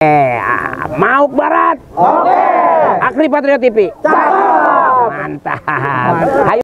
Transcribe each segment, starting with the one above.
Mauk Barat. Oke. Akri Patriot TV. Cakep. Mantap. Ayo.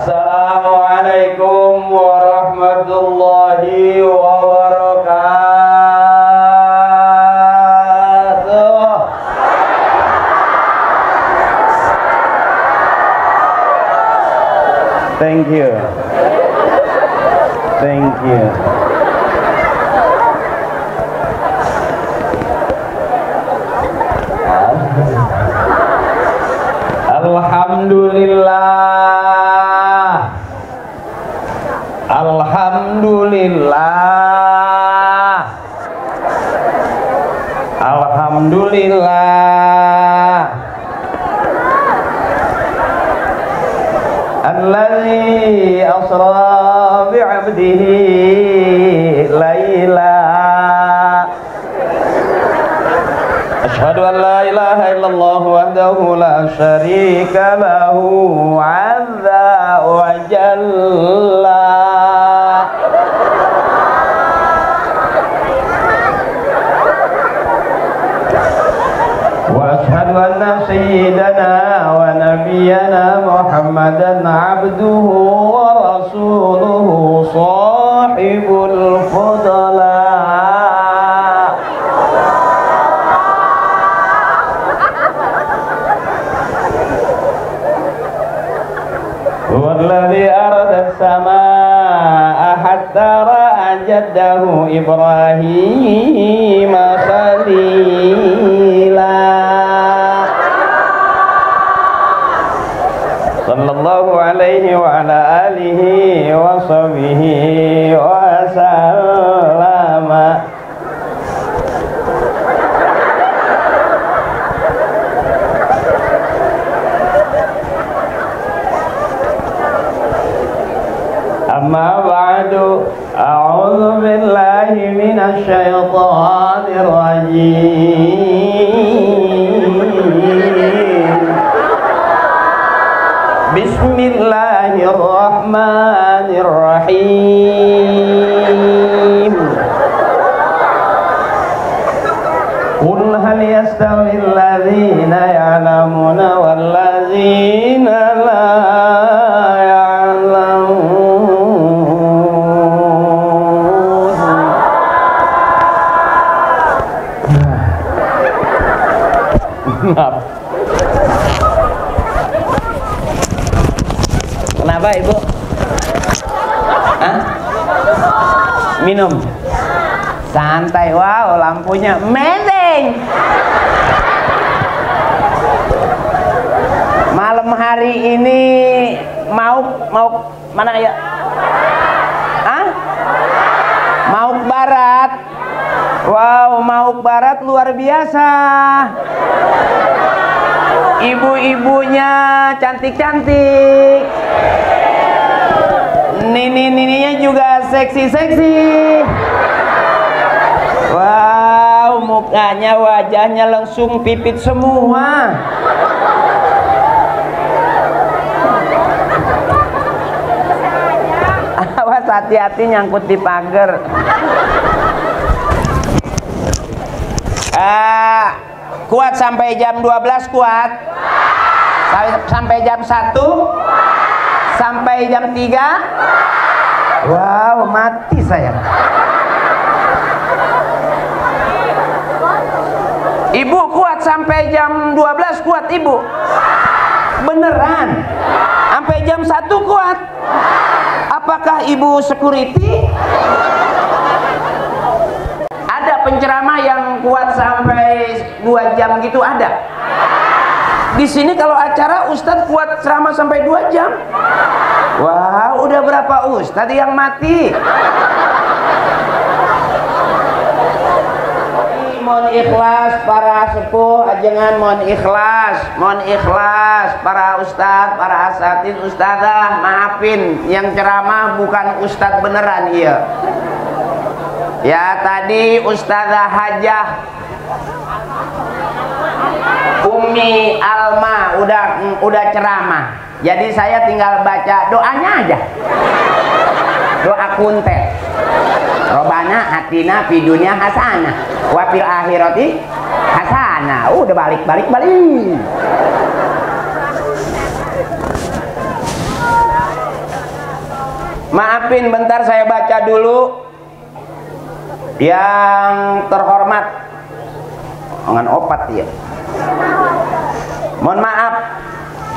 Assalamualaikum warahmatullahi wabarakatuh. Thank you. Thank you. Alhamdulillah. Alhamdulillah. Alhamdulillah. Alladzi asra bi'abdihi laila. Asyhadu an la ilaha illallah wahdahu la syarika lahu 'azza wa jalla. Wa asyhadu anna sayyidana wa nabiyyana Muhammadan 'abduhu wa rasuluhu shahibul fadla. Walladzi arada as-samaa'a hatta ra'a jaddahu Ibrahim khalila. Sallallahu alaihi wa ala alihi wa sahbihi wa sallama. Amma ba'du, a'udzu billahi minasy syaithanir rajim. Bismillahirrahmanirrahim. Qul hal yastawil ladzina ya'lamuna wal ladzina la maaf. Kenapa Ibu? Hah? Minum? Santai, wow lampunya amazing. Malam malam hari ini mau mana ya? Mauk Barat. Wow, Mauk Barat luar biasa. Ibu-ibunya cantik-cantik. Nini-nininya juga seksi-seksi. Wow, mukanya, wajahnya langsung pipit semua. Awas, hati-hati nyangkut di pagar. Kuat sampai jam 12 kuat? Sampai jam 1? Sampai jam 3? Wow, mati saya. Ibu kuat sampai jam 12 kuat ibu? Beneran? Sampai jam 1 kuat? Apakah ibu security? Ada penceramah yang kuat sampai 2 jam gitu ada? Di sini kalau acara Ustadz kuat ceramah sampai 2 jam. Wah, udah berapa Ustadz yang mati? Mohon ikhlas para sepuh ajengan, mohon ikhlas para ustadz, para asatidz, ustadzah, maafin yang ceramah bukan ustadz beneran iya. Ya tadi Ustadzah Hajah Umi Alma udah ceramah. Jadi saya tinggal baca doanya aja. Doa kuntet. Robana atina fi dunya hasanah wa fil akhirati hasanah. Udah balik. Maafin bentar saya baca dulu. Yang terhormat dengan opat ya. Mohon maaf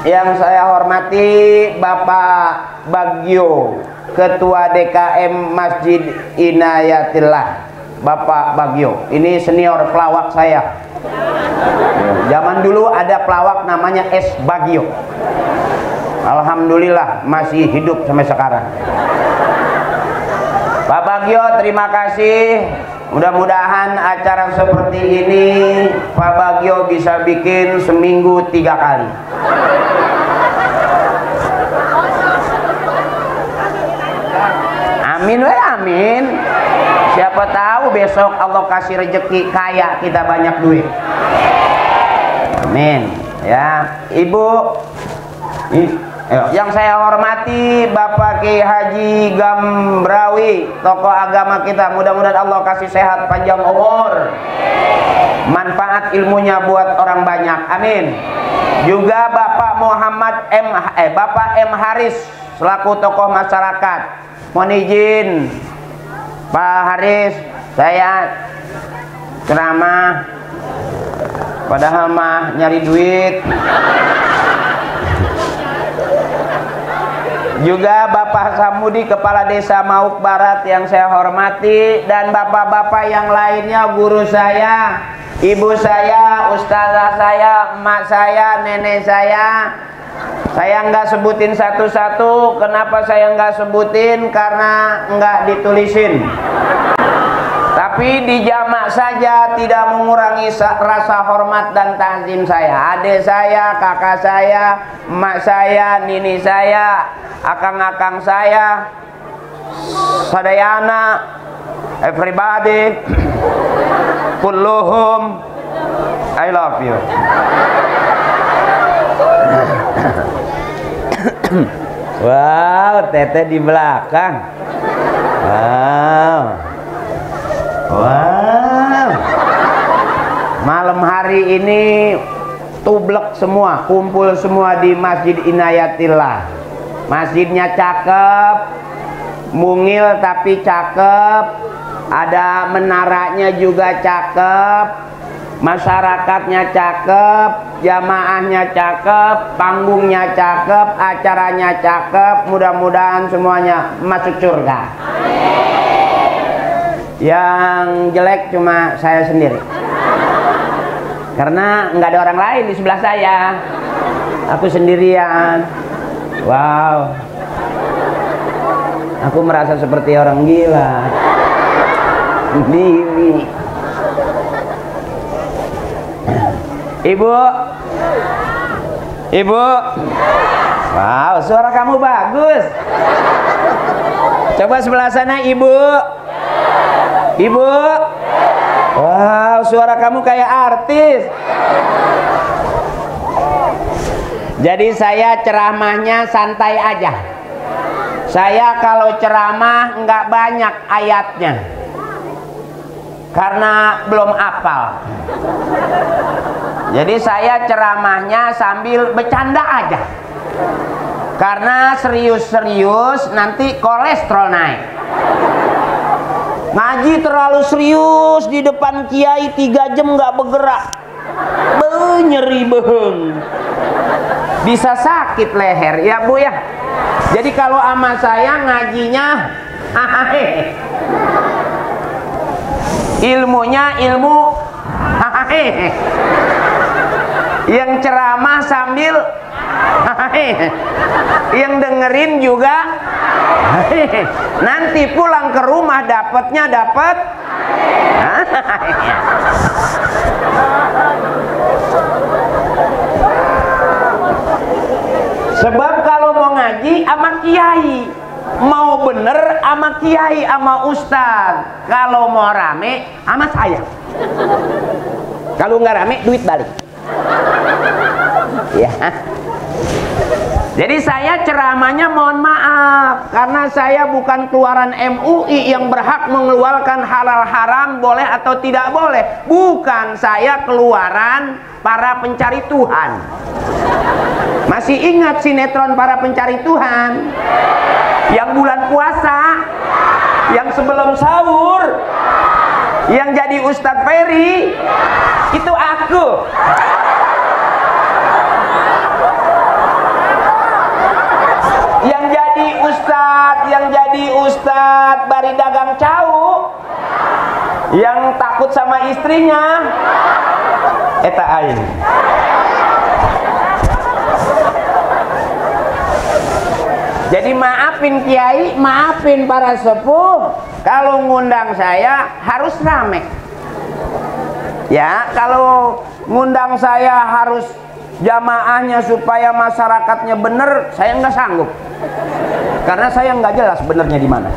yang saya hormati Bapak Bagio, Ketua DKM Masjid Inayatillah. Bapak Bagio ini senior pelawak saya. Zaman dulu ada pelawak namanya S. Bagio. Alhamdulillah masih hidup sampai sekarang. Pak Bagio, terima kasih. Mudah-mudahan acara seperti ini Pak Bagio bisa bikin seminggu 3 kali. Amin we, amin. Siapa tahu besok Allah kasih rezeki kaya, kita banyak duit. Amin. Ya, Ibu. Yang saya hormati Bapak Kiai Haji Gambrawi, tokoh agama kita, mudah-mudahan Allah kasih sehat panjang umur, manfaat ilmunya buat orang banyak, amin. Juga Bapak Bapak M Haris selaku tokoh masyarakat, mohon izin Pak Haris, saya ceramah padahal mah nyari duit. Juga Bapak Samudi, Kepala Desa Mauk Barat yang saya hormati, dan bapak-bapak yang lainnya, guru saya, ibu saya, ustazah saya, emak saya, nenek saya. Saya nggak sebutin satu-satu. Kenapa saya nggak sebutin? Karena nggak ditulisin. Tapi dijamak saja, tidak mengurangi rasa hormat dan ta'zim saya. Adik saya, kakak saya, emak saya, nini saya, akang-akang saya, sadayana, everybody, kulluhum, I love you. Wow, teteh di belakang. Wow. Malam hari ini tublek semua, kumpul semua di Masjid Inayatillah. Masjidnya cakep, mungil tapi cakep, ada menaranya juga cakep, masyarakatnya cakep, jamaahnya cakep, panggungnya cakep, acaranya cakep. Mudah-mudahan semuanya masuk surga. Yang jelek cuma saya sendiri, karena nggak ada orang lain di sebelah saya. Aku sendirian. Wow. Aku merasa seperti orang gila. Sendiri. Ibu. Ibu. Wow, suara kamu bagus. Coba sebelah sana, Ibu. Ibu. Wow, suara kamu kayak artis. Jadi saya ceramahnya santai aja. Saya kalau ceramah nggak banyak ayatnya, karena belum hafal. Jadi saya ceramahnya sambil bercanda aja, karena serius-serius nanti kolesterol naik. Ngaji terlalu serius di depan kiai 3 jam nggak bergerak, nyeri beng, bisa sakit leher ya Bu ya. Jadi kalau sama saya ngajinya ilmunya ilmu yang ceramah sambil yang dengerin juga nanti pulang ke rumah dapatnya dapat. Sebab kalau mau ngaji sama kiai, mau bener sama kiai sama ustad. Kalau mau rame sama saya. Kalau nggak rame duit balik. Ya. Jadi saya ceramahnya mohon maaf, karena saya bukan keluaran MUI yang berhak mengeluarkan halal haram boleh atau tidak boleh. Bukan, saya keluaran para pencari Tuhan. Masih ingat sinetron para pencari Tuhan? Yang bulan puasa, yang sebelum sahur, yang jadi Ustadz Ferry, itu aku. Yang jadi ustadz bari dagang cau, yang takut sama istrinya, eta aing. Jadi maafin kiai, maafin para sepuh, kalau ngundang saya harus rame. Ya, kalau ngundang saya harus jamaahnya supaya masyarakatnya bener, saya nggak sanggup. Karena saya nggak jelas benernya di mana.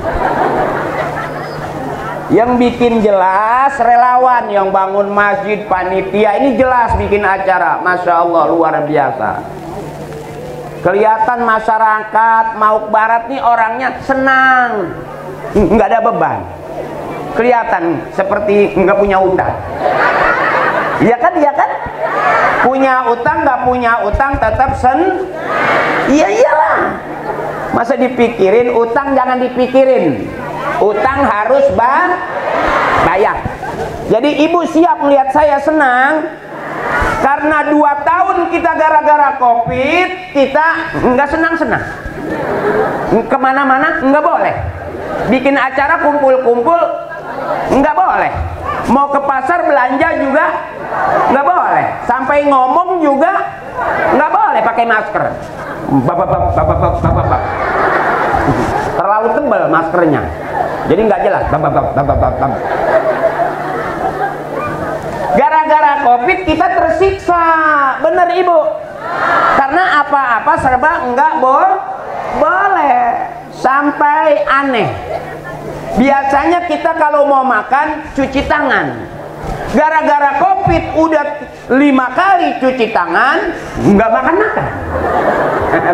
Yang bikin jelas relawan yang bangun masjid, panitia, ini jelas bikin acara. Masya Allah, luar biasa. Kelihatan masyarakat Mauk Barat nih orangnya senang, nggak ada beban. Kelihatan seperti nggak punya utang. Iya kan, iya kan? Punya utang nggak punya utang tetap Iya iyalah. Masa dipikirin utang, jangan dipikirin. Utang harus bayar. Jadi ibu siap melihat saya senang, karena 2 tahun kita gara-gara COVID, kita nggak senang-senang. Kemana-mana nggak boleh. Bikin acara kumpul-kumpul nggak boleh. Mau ke pasar belanja juga nggak boleh. Sampai ngomong juga nggak boleh pakai masker. Bapak. Terlalu tebal maskernya, jadi nggak jelas. Gara-gara COVID kita tersiksa, bener ibu. Karena apa-apa serba nggak boleh, sampai aneh. Biasanya kita kalau mau makan cuci tangan. Gara-gara COVID udah 5 kali cuci tangan, nggak makan-makan.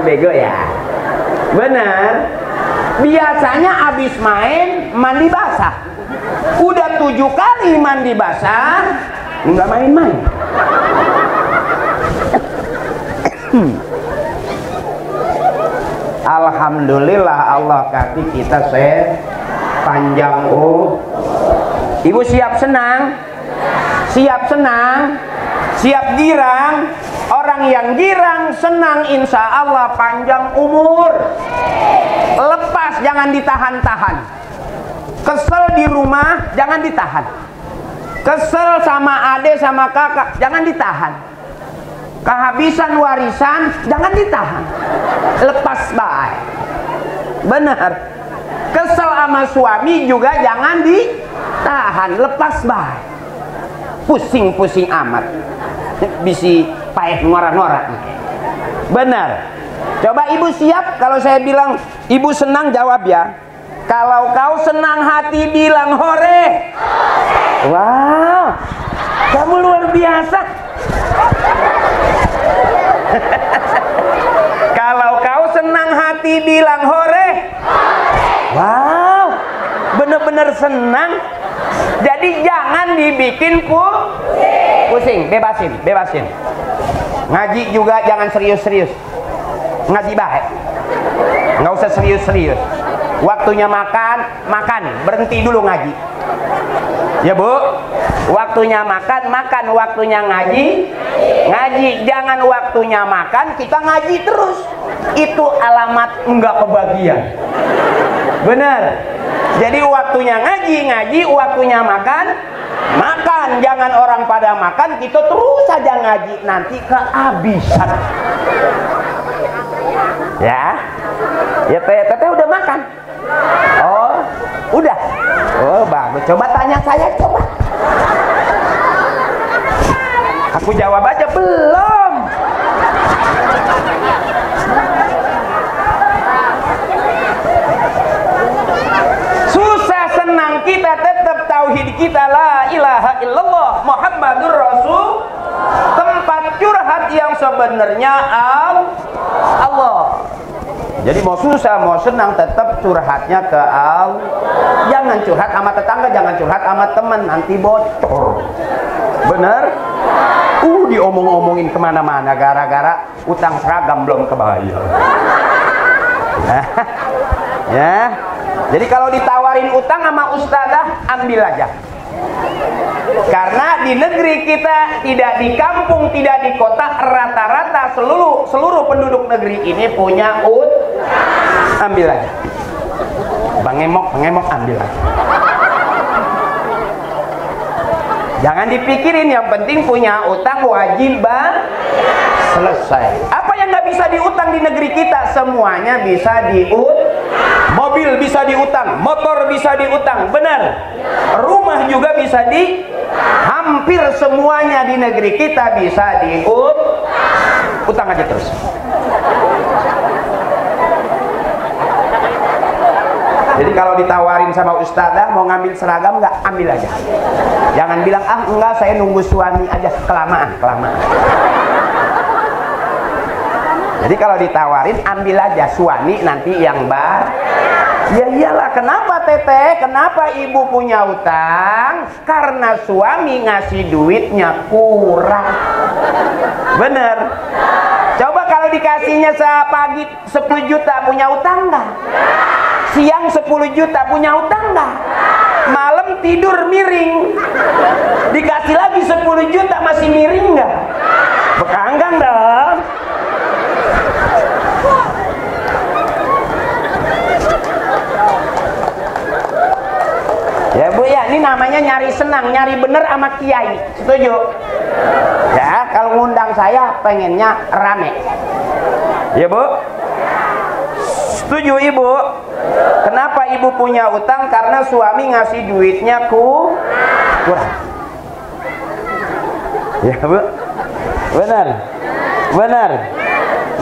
Bego ya. Bener. Biasanya habis main mandi basah. Udah 7 kali mandi basah, nggak main-main. Alhamdulillah Allah kasih kita panjang. Ibu siap senang, siap senang, siap girang. Orang yang girang senang insya Allah panjang umur. Lepas, jangan ditahan-tahan. Kesel di rumah jangan ditahan. Kesel sama ade sama kakak jangan ditahan. kehabisan warisan jangan ditahan, lepas baik. Benar. Kesel sama suami juga jangan ditahan, lepas baik. Pusing-pusing amat, bisi payah ngorah-ngorah. Benar. Coba ibu siap kalau saya bilang ibu senang, jawab ya. Kalau kau senang hati bilang hore. Wow, kamu luar biasa. Kalau kau senang hati bilang hore. Wow, bener-bener senang. Jadi jangan dibikin pusing, bebasin. Ngaji juga jangan serius-serius. Ngaji baik, nggak usah serius-serius. Waktunya makan, berhenti dulu ngaji. Ya Bu, waktunya makan, waktunya ngaji. Jangan waktunya makan kita ngaji terus. Itu alamat enggak kebagian. Benar. Jadi waktunya ngaji, waktunya makan. Jangan orang pada makan kita terus saja ngaji, nanti kehabisan. Ya teteh udah makan. Oh udah. Oh bagus, coba tanya saya, coba. Aku jawab aja belum. Susah senang kita tetap tauhid kita la ilaha illallah Muhammadur Rasul. Tempat curhat yang sebenarnya Allah. Jadi mau susah mau senang tetap curhatnya ke Allah. Jangan curhat sama tetangga, jangan curhat sama teman, nanti bocor. Bener? Diomong-omongin kemana-mana gara-gara utang seragam belum kebayar. Ya. Jadi kalau ditawarin utang sama ustazah, ambil aja. Karena di negeri kita, tidak di kampung, tidak di kota, rata-rata seluruh penduduk negeri ini punya ambil aja. Pengemok, ambil aja. Jangan dipikirin, yang penting punya utang wajib selesai. Apa yang nggak bisa diutang di negeri kita? Semuanya bisa mobil bisa diutang, motor bisa diutang, benar. Rumah juga bisa hampir semuanya di negeri kita bisa utang aja terus. Jadi kalau ditawarin sama ustazah mau ngambil seragam nggak, ambil aja. Jangan bilang enggak, saya nunggu suami aja, kelamaan. Jadi kalau ditawarin ambil aja, suami nanti yang Ya iyalah, kenapa teteh? Kenapa ibu punya utang? Karena suami ngasih duitnya kurang. Bener. Coba kalau dikasihnya sepagi 10 juta, punya utang nggak? Siang 10 juta, punya utang nggak? Malam tidur miring, dikasih lagi 10 juta masih miring nggak? Bekanggang dong. Ya Bu ya, ini namanya nyari senang, nyari bener sama kiai. Setuju? Ya, kalau ngundang saya pengennya rame. Ya Bu? Setuju Ibu? Kenapa Ibu punya utang? Karena suami ngasih duitnya kurang. Ya Bu? Benar.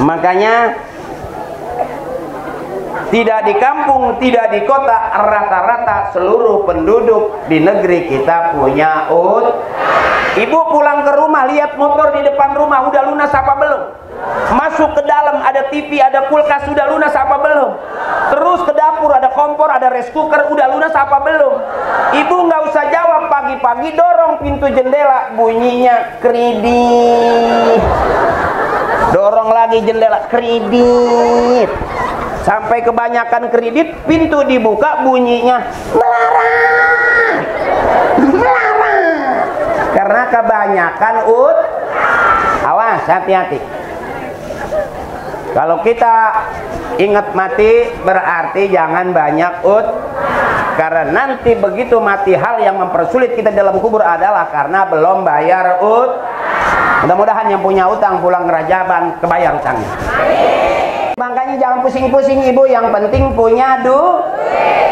Makanya tidak di kampung, tidak di kota, rata-rata seluruh penduduk di negeri kita punya Ibu pulang ke rumah, lihat motor di depan rumah, udah lunas apa belum? Masuk ke dalam, ada TV, ada kulkas, udah lunas apa belum? Terus ke dapur, ada kompor, ada rice cooker, udah lunas apa belum? Ibu nggak usah jawab, pagi-pagi dorong pintu jendela, bunyinya kredit. Dorong lagi jendela, kredit. Sampai kebanyakan kredit, pintu dibuka bunyinya melarang. Karena kebanyakan awas, hati-hati. Kalau kita ingat mati, berarti jangan banyak karena nanti begitu mati, hal yang mempersulit kita dalam kubur adalah karena belum bayar Mudah-mudahan yang punya utang pulang ke Rajaban kebayar utangnya. Makanya jangan pusing-pusing ibu, yang penting punya duit.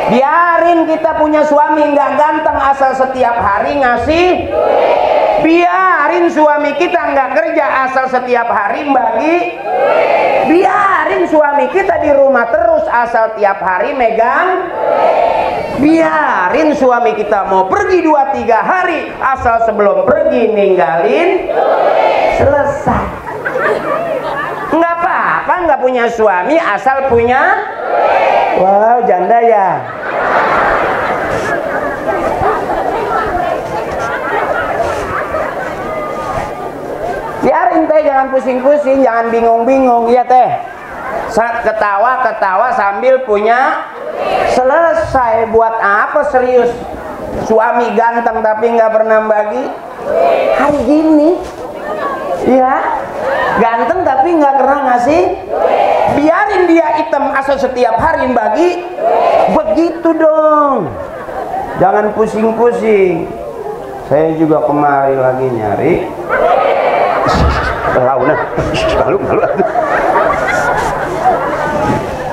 Biarin kita punya suami nggak ganteng asal setiap hari ngasih duit. Biarin suami kita nggak kerja asal setiap hari bagi duit. Biarin suami kita di rumah terus asal tiap hari megang duit. Biarin suami kita mau pergi 2-3 hari asal sebelum pergi ninggalin duit. Selesai. Nggak apa-apa nggak punya suami asal punya duit. Wow, janda ya. Biarin teh, jangan pusing-pusing, jangan bingung-bingung ya teh. Saat ketawa-ketawa sambil punya. Selesai. Buat apa serius suami ganteng tapi nggak pernah bagi? Hari gini ya ganteng tapi nggak pernah ngasih. Biarin dia hitam asal setiap hari bagi. Begitu dong, jangan pusing-pusing. Saya juga kemari lagi nyari malu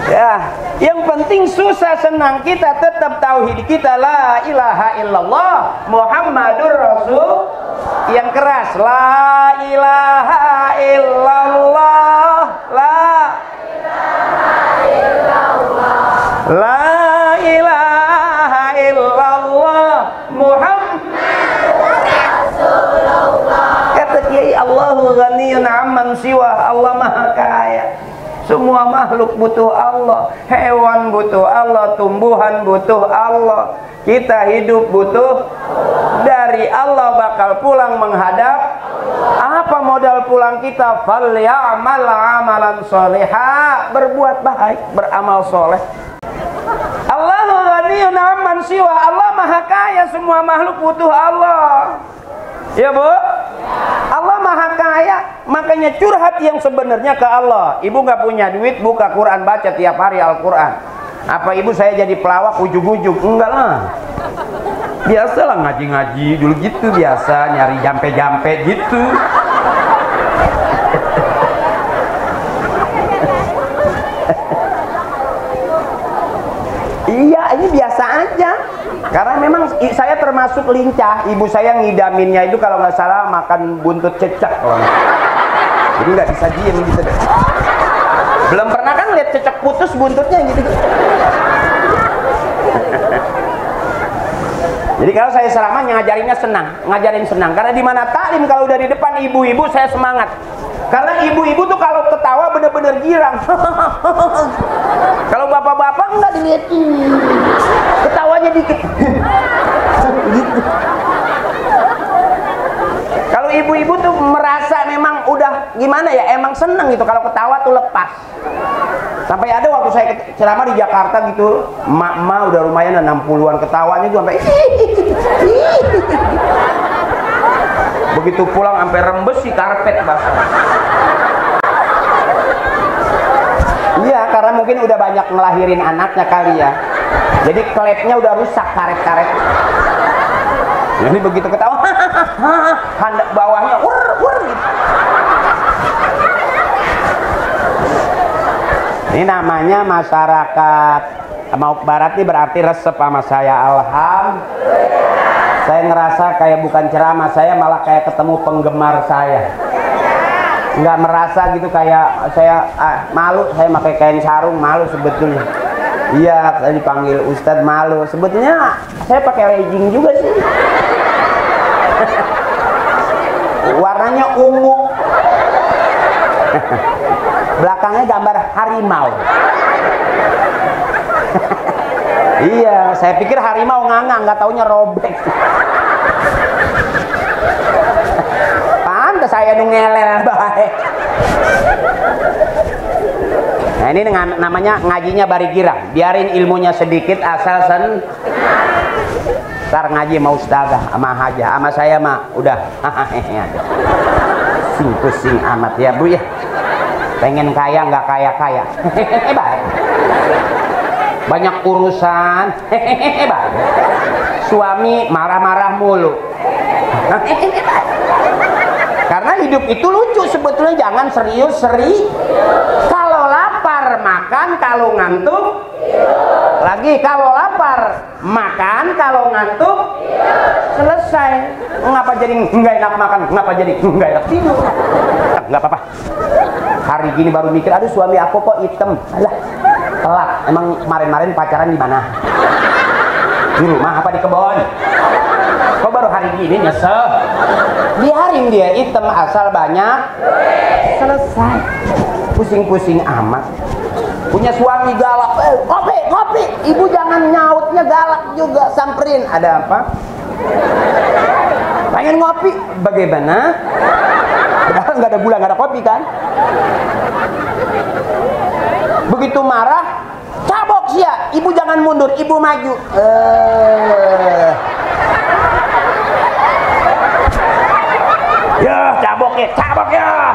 ya. Yang penting susah senang kita tetap tauhid kita, la ilaha illallah Muhammadur Rasul. Yang keras, la ilaha illallah, la ilaha illallah Muhammadur Rasulullah. Kata Kiai, Allahu ghaniyun amman siwa. Allah maha kaya. Semua makhluk butuh Allah, hewan butuh Allah, tumbuhan butuh Allah, kita hidup butuh dari Allah, bakal pulang menghadap. Apa modal pulang kita? Falyamal amalan sholiha, berbuat baik, beramal soleh. Allahu ghaniyun amman siwa. Allah maha kaya, semua makhluk butuh Allah. Ya bu, Allah maha kaya, makanya curhat yang sebenarnya ke Allah. Ibu nggak punya duit, buka Quran, baca tiap hari Al-Quran. Apa ibu saya jadi pelawak ujug-ujug? Enggak lah. Biasalah ngaji-ngaji dulu gitu, biasa nyari jampe-jampe gitu. Iya, ini biasa aja. Karena memang saya termasuk lincah. Ibu saya ngidaminnya itu kalau nggak salah makan buntut cecak. Jadi nggak bisa diem gitu deh. Belum pernah kan lihat cecak putus buntutnya gitu. Jadi kalau saya ceramah ngajarinnya senang, ngajarin senang. Karena di mana taklim kalau udah di depan ibu-ibu saya semangat. Karena ibu-ibu tuh kalau ketawa bener-bener girang. Kalau bapak-bapak enggak dilihatin, ketawanya dikit. Gitu. Kalau ibu-ibu tuh merasa memang udah gimana ya, emang seneng gitu kalau ketawa tuh lepas. Sampai ada waktu saya ceramah di Jakarta gitu, emak-emak udah lumayan 60-an, ketawanya tuh sampai begitu pulang sampai rembes si karpet basah. Iya, karena mungkin udah banyak ngelahirin anaknya kali ya. Jadi klepnya udah rusak, karet-karet. Jadi begitu ketawa, handuk bawahnya wur gitu. Ini namanya masyarakat Mauk Barat ini berarti resep sama saya. Alhamdulillah. Saya ngerasa kayak bukan ceramah, saya malah kayak ketemu penggemar saya. Nggak merasa gitu kayak saya malu, saya pakai kain sarung malu sebetulnya. Iya, saya dipanggil Ustadz malu. Sebetulnya saya pakai legging juga sih. Warnanya ungu. Belakangnya gambar harimau. Iya, saya pikir harimau ngangang, nggak taunya robek. Pantes saya nu ngelel baik. Nah ini namanya ngajinya bari girang. Biarin ilmunya sedikit asal ntar ngaji mau ustazah sama hajah, sama saya mah udah pusing amat ya bu ya. Pengen kaya nggak kaya. Baik. Banyak urusan, suami marah-marah mulu. Karena hidup Hidup itu lucu sebetulnya, jangan serius. Kalau lapar makan, kalau ngantuk lagi. Kalau lapar makan, kalau ngantuk selesai. Ngapa jadi nggak enak makan? Ngapa jadi nggak enak tidur? Nggak apa-apa. Hari gini baru mikir, aduh suami aku kok hitam. Alah, telat. Emang kemarin-kemarin pacaran di mana? Di rumah apa di kebun? Kok baru hari gini nyesel? Biarin dia hitam asal banyak. Selesai. Pusing-pusing amat. Punya suami galak, ngopi. Ibu jangan nyautnya galak juga, samperin. Ada apa? Pengen ngopi, bagaimana? Padahal nggak ada gula, nggak ada kopi kan? Begitu marah, cabok sia. Ibu jangan mundur, ibu maju. Ya, cabok ya.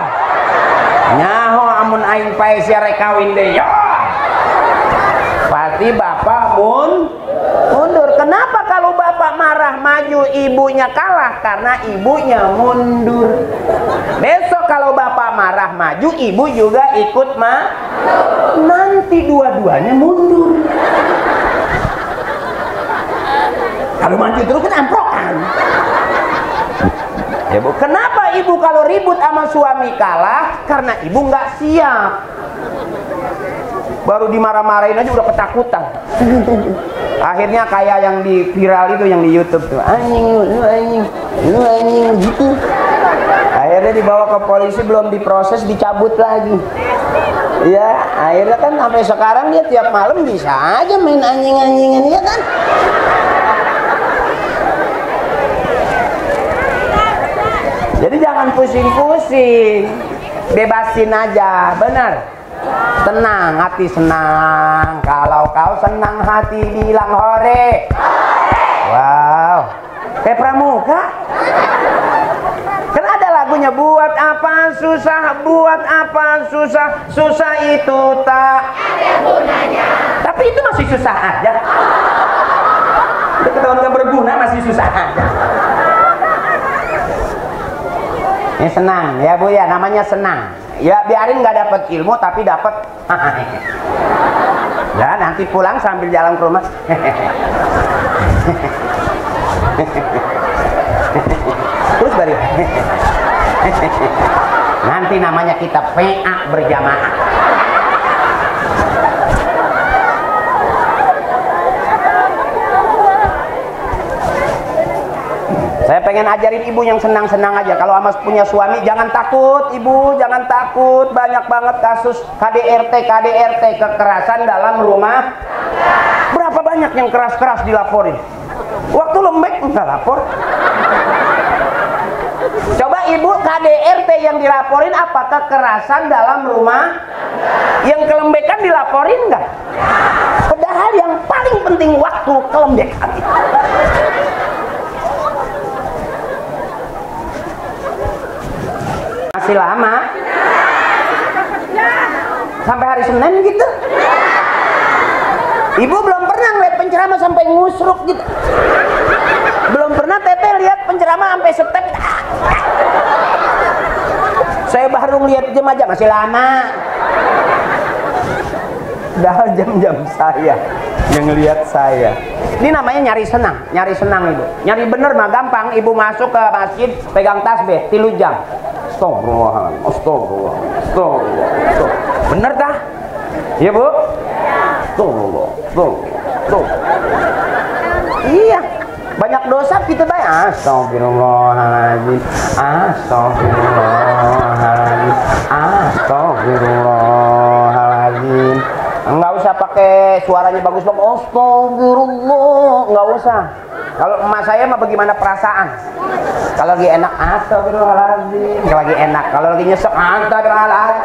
Nyaho amun aing pae sia rek kawin deh. Ya. Pasti bapak mundur. Kenapa kalau bapak marah maju, ibunya kalah? Karena ibunya mundur. Besok kalau bapak marah maju, ibu juga ikut nanti dua-duanya mundur. Kalau maju terus kan amprokan. Ya Bu, kenapa ibu kalau ribut sama suami kalah? Karena ibu nggak siap. Baru dimarah-marahin aja udah ketakutan. Akhirnya kayak yang di viral itu, yang di YouTube tuh, anjing gitu. Akhirnya dibawa ke polisi, belum diproses dicabut lagi. Ya, akhirnya kan sampai sekarang dia tiap malam bisa aja main anjing-anjingan, ya kan? Jadi jangan pusing-pusing, bebasin aja, benar. Tenang, hati senang. Kalau kau senang hati bilang hore. Wow, kayak Pramuka. Kan ada lagunya, buat apa susah, buat apa susah, susah itu tak ada gunanya. Tapi itu masih susah aja. Udah ketahuan gak berguna, masih susah aja. Ini senang ya Bu ya, namanya senang. Ya biarin nggak dapat ilmu tapi dapat. Ya nanti pulang sambil jalan ke rumah. Terus baru. Nanti namanya kita PA berjamaah. Saya pengen ajarin ibu yang senang-senang aja. Kalau sama punya suami jangan takut, ibu jangan takut. Banyak banget kasus KDRT kekerasan dalam rumah. Berapa banyak yang keras-keras dilaporin. Waktu lembek nggak lapor. Coba ibu, KDRT yang dilaporin apa? Kekerasan dalam rumah. Yang kelembekan dilaporin nggak? Padahal yang paling penting waktu kelembekan. Masih lama sampai hari Senin gitu. Ibu belum pernah ngeliat penceramah sampai ngusruk gitu. Belum pernah Teteh lihat penceramah sampai step. Saya baru ngeliat jam aja masih lama. Dah jam-jam saya yang ngeliat saya. Ini namanya nyari senang ibu. Nyari bener mah gampang. Ibu masuk ke masjid pegang tasbih 3 jam. Astagfirullah. Bener dah? Iya Bu? Tuh. Iya. Banyak dosa kita bayar. Astagfirullahaladzim. Enggak usah pakai suaranya bagus-bagus. Astagfirullah, enggak usah. Kalau emak saya mah bagaimana perasaan? Kalau lagi enak, astagfirullahaladzim. Kalau lagi enak, kalau lagi nyesek, astagfirullahaladzim.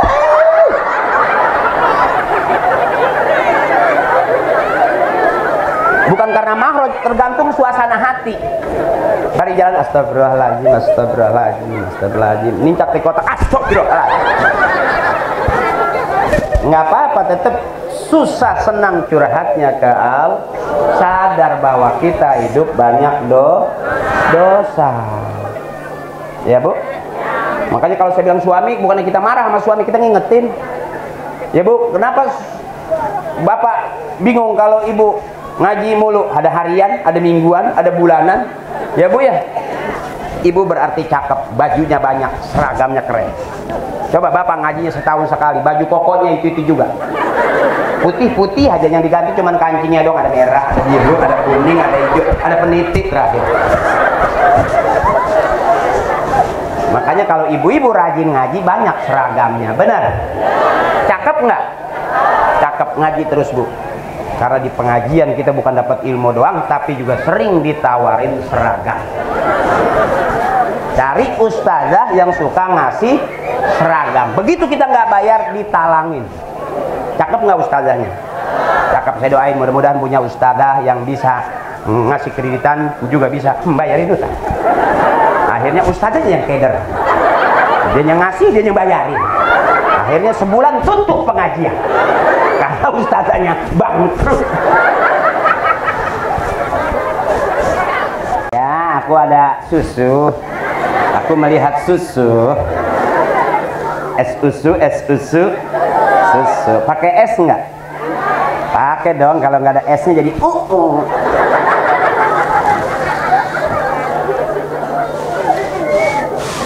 Bukan karena makhraj, tergantung suasana hati. Dari jalan astagfirullahaladzim. Nincak di kotak, astagfirullahaladzim. Nggak apa-apa, tetap susah senang curhatnya ke Allah. Sadar bahwa kita hidup banyak dosa. Ya Bu? Makanya kalau saya bilang suami, bukannya kita marah sama suami, kita ngingetin. Ya Bu, kenapa Bapak bingung kalau Ibu ngaji mulu? Ada harian, ada mingguan, ada bulanan. Ya Bu ya. Ibu berarti cakep, bajunya banyak, seragamnya keren. Coba Bapak ngajinya setahun sekali, baju kokonya itu juga. Putih-putih aja, yang diganti cuman kancingnya dong, ada merah, ada biru, ada kuning, ada hijau, ada peniti terakhir. Makanya kalau ibu-ibu rajin ngaji banyak seragamnya, benar? Cakep nggak? Cakep, ngaji terus Bu. Karena di pengajian kita bukan dapat ilmu doang, tapi juga sering ditawarin seragam. Cari ustazah yang suka ngasih seragam. Begitu kita nggak bayar, ditalangin. Cakep nggak ustazahnya? Cakep. Saya doain mudah-mudahan punya ustazah yang bisa ngasih kreditan, juga bisa membayar itu. Akhirnya ustazahnya yang keder, dia yang ngasih, dia yang bayarin. Akhirnya sebulan tutup pengajian karena ustazahnya bangkrut. Ya, aku ada susu, aku melihat susu, es susu, susu. Pakai es nggak? Pakai dong, kalau nggak ada esnya jadi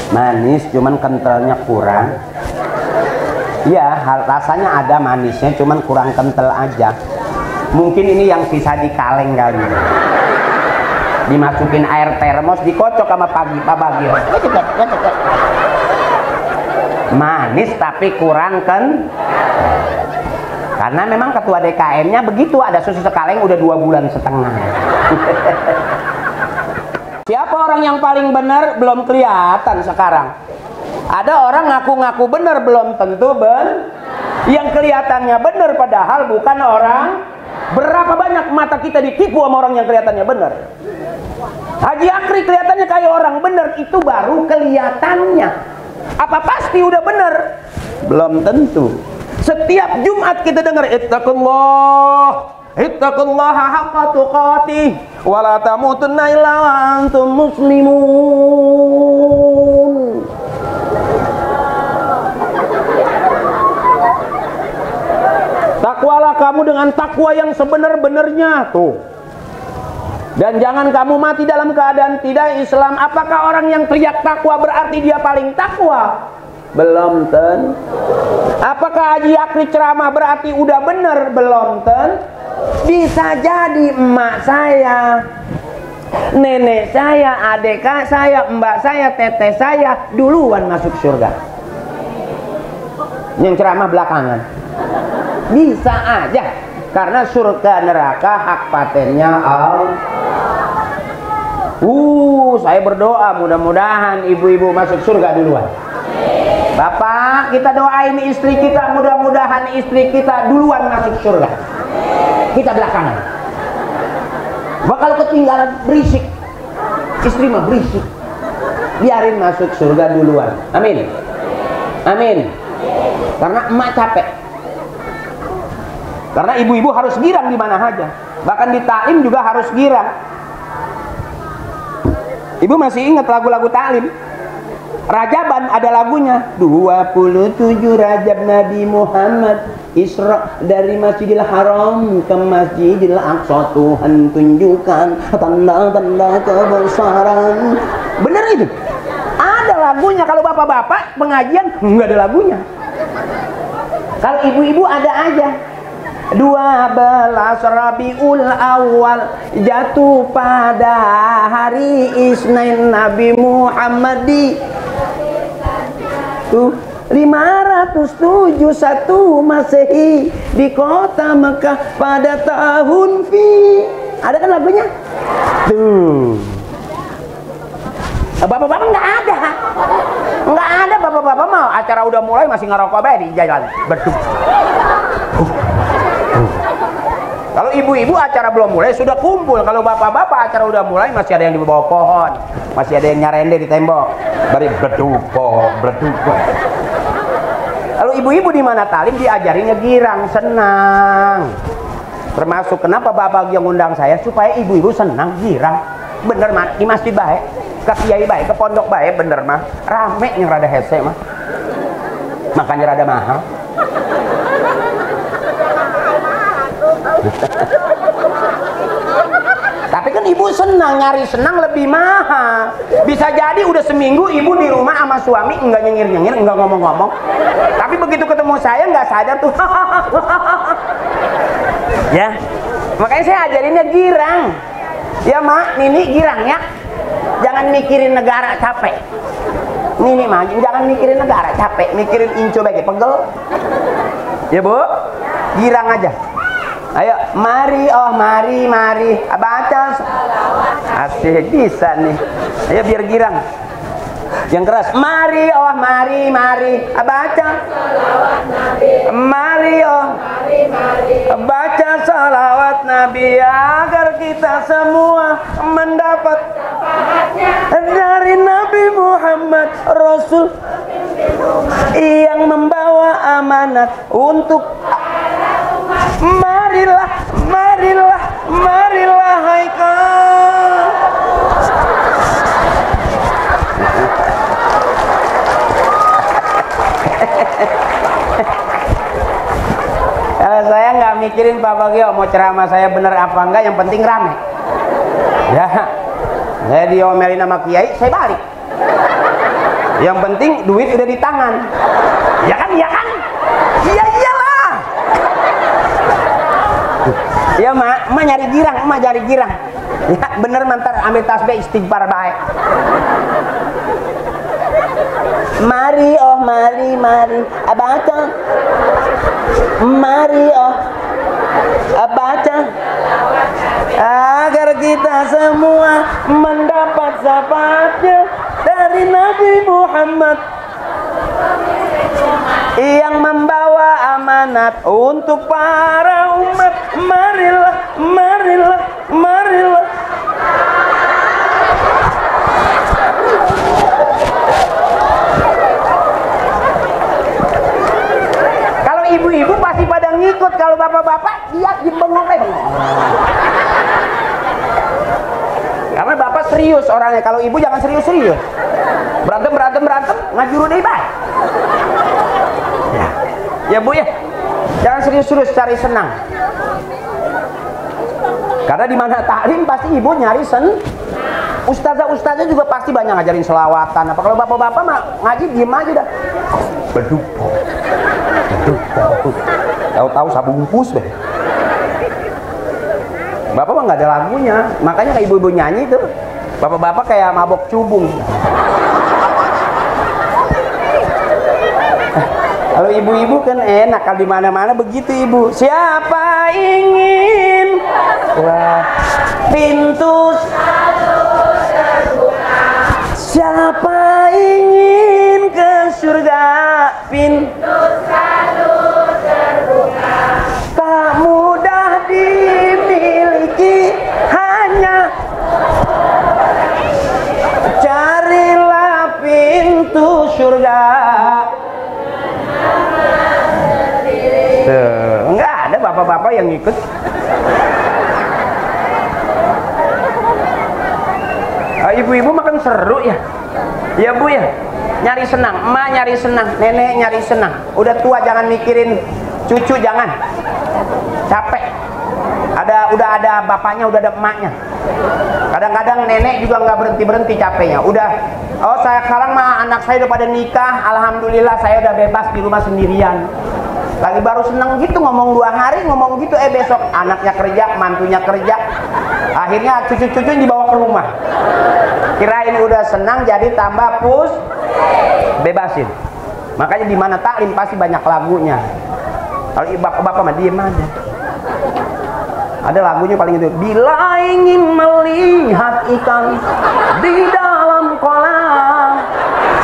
manis, cuman kentalnya kurang. Iya, rasanya ada manisnya, cuman kurang kental aja. Mungkin ini yang bisa dikaleng kali. Dimasukin air termos, dikocok sama Pak Bagio. Manis tapi kurang kan? Karena memang ketua DKM-nya begitu, ada susu sekaleng udah 2,5 bulan. Siapa orang yang paling benar belum kelihatan sekarang. Ada orang ngaku-ngaku benar, belum tentu yang kelihatannya benar padahal bukan orang. Berapa banyak mata kita ditipu sama orang yang kelihatannya benar. Haji Akri kelihatannya kayak orang benar, itu baru kelihatannya. Apa pasti udah benar? Belum tentu. Setiap Jumat kita dengar ittaqullaha haqqa tuqatih wa la tamutunna illa wa antum muslimun. Takwalah kamu dengan takwa yang sebenar-benarnya tuh. Dan jangan kamu mati dalam keadaan tidak Islam. Apakah orang yang teriak takwa berarti dia paling takwa? Belum tentu. Apakah Haji Akri ceramah berarti udah bener? Belum tentu. Bisa jadi emak saya, nenek saya, adik saya, mbak saya, teteh saya duluan masuk surga. Yang ceramah belakangan. Bisa aja. Karena surga neraka hak patennya Allah. Saya berdoa mudah-mudahan ibu-ibu masuk surga duluan. Bapak, kita doain istri kita, mudah-mudahan istri kita duluan masuk surga. Kita belakangan. Bakal ketinggalan, berisik. Istri mah berisik. Biarin masuk surga duluan. Amin. Amin. Karena emak capek. Karena ibu-ibu harus girang di mana aja. Bahkan di taklim juga harus girang. Ibu masih ingat lagu-lagu taklim? Rajaban ada lagunya. 27 Rajab Nabi Muhammad Isra dari Masjidil Haram ke Masjidil Aqsa, Tuhan tunjukkan tanda-tanda kebesaran. Bener itu? Ada lagunya. Kalau bapak-bapak pengajian nggak ada lagunya. Kalau ibu-ibu ada aja. 12 Rabiul Awal jatuh pada hari Isnin Nabi Muhammad di 571 Masehi di kota Mekah pada tahun Ada kan lagunya? Tuh. Bapak-bapak nggak ada. Nggak ada bapak-bapak mau acara udah mulai masih ngerokok bae di jalan. Betul. Kalau ibu-ibu acara belum mulai sudah kumpul. Kalau bapak-bapak acara udah mulai masih ada yang di bawah pohon, masih ada yang nyarende di tembok. Dari bedupok. Kalau ibu-ibu di mana talim diajarinnya girang, senang. Termasuk kenapa bapak yang undang saya supaya ibu-ibu senang, girang. Bener di masjid baik. ke kiai baik, ke pondok baik bener mah rame yang rada hese mah, makanya rada mahal. Tapi kan ibu senang, nyari senang lebih mahal. Bisa jadi udah seminggu ibu di rumah sama suami enggak nyengir-nyengir, enggak ngomong-ngomong. Tapi begitu ketemu saya nggak sadar tuh. Ya, makanya saya ajarinnya girang. Ya mak, Nini girang ya. Jangan mikirin negara capek. Nini mah jangan mikirin negara capek, mikirin inco bagi pegel. Ya bu, girang aja. Ayo, mari, oh mari, mari. Baca asik bisa nih. Ayo biar girang. Yang keras, mari, oh mari, mari. Baca mari, oh baca salawat Nabi agar kita semua mendapat dari Nabi Muhammad Rasul yang membawa amanat untuk marilah, marilah, marilah Haikal. Kalau saya nggak mikirin Pak Bagio mau ceramah saya bener apa enggak, yang penting rame. Ya, saya diomelin sama kiai, saya balik. Yang penting duit udah di tangan. Ya kan, ya kan? Iya iyalah. Ya mak nyari girang, mak nyari girang. Ya bener mantar ambil tasbih istighfar baik. Mari oh mari, mari baca. Mari oh baca agar kita semua mendapat syafaatnya dari Nabi Muhammad yang membawa amanat untuk para umat. Marilah, marilah, marilah. Kalau ibu-ibu pasti pada ngikut, kalau bapak-bapak dia bengong. Karena bapak serius orangnya, kalau ibu jangan serius-serius. Berantem, berantem, berantem, ngajuru deh baik. Ya bu ya, jangan serius-serius, cari senang. Karena di mana taklim pasti ibu nyari Ustazah-ustazah juga pasti banyak ngajarin selawatan. Apa kalau bapak-bapak mah ngaji diem aja dah. Beduk, tahu-tahu sabungkus deh. Bapak mah nggak ada lagunya, makanya kayak ibu-ibu nyanyi tuh. Bapak-bapak kayak mabok cubung. Kalau ibu-ibu kan enak, kalau di mana-mana begitu ibu. Siapa ingin pintu siapa ingin ke surga, pintu selalu terbuka. Tak mudah dimiliki, hanya carilah pintu surga. Enggak ada bapak-bapak yang ikut. Ibu-ibu makan seru ya. Ya bu ya, nyari senang, emak nyari senang, nenek nyari senang. Udah tua jangan mikirin cucu, jangan capek. Udah ada bapaknya, udah ada emaknya. Kadang-kadang nenek juga nggak berhenti capeknya. Udah, oh saya sekarang mah anak saya udah pada nikah, alhamdulillah saya udah bebas di rumah sendirian. Lagi baru seneng gitu, ngomong 2 hari ngomong gitu, besok anaknya kerja, mantunya kerja, akhirnya cucu-cucu dibawa ke rumah. Kirain udah senang, jadi tambah bebasin. Makanya di mana taklim pasti banyak lagunya. Kalau bapak-bapak mah diem aja. Ada lagunya paling itu. Bila ingin melihat ikan di dalam kolam,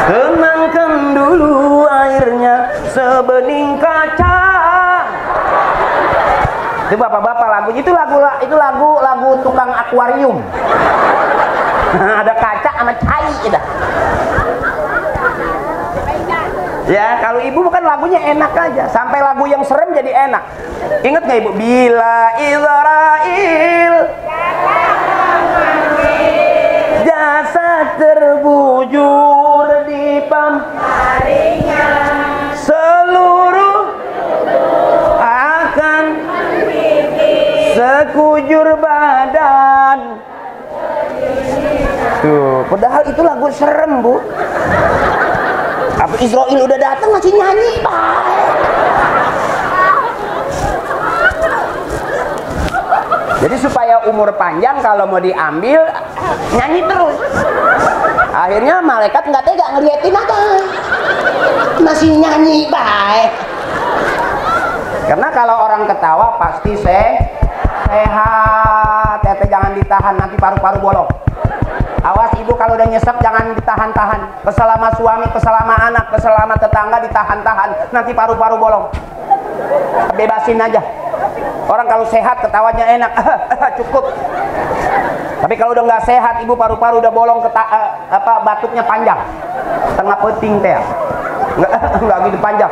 tenangkan dulu airnya sebening kaca. Itu bapak-bapak lagunya, itu lagu tukang akuarium. Ada kaca sama cai gitu. Ya kalau ibu bukan lagunya enak aja, sampai lagu yang serem jadi enak. Ingat nggak ibu? Bila Israel jasad sekujur badan. Tuh, padahal itu lagu serem, Bu. Apa Israel udah datang masih nyanyi, Pak? Jadi supaya umur panjang kalau mau diambil nyanyi terus. Akhirnya malaikat nggak tega ngeliatin aja. Masih nyanyi, baik. Karena kalau orang ketawa pasti sehat. Tete jangan ditahan, nanti paru-paru bolong. Awas ibu kalau udah nyesek jangan ditahan-tahan. Kesel sama suami, kesel sama anak, kesel sama tetangga ditahan-tahan, nanti paru-paru bolong. Bebasin aja. Orang kalau sehat ketawanya enak, cukup. Tapi kalau udah nggak sehat, ibu paru-paru udah bolong, batuknya panjang, tengah peting teh, nggak gitu panjang.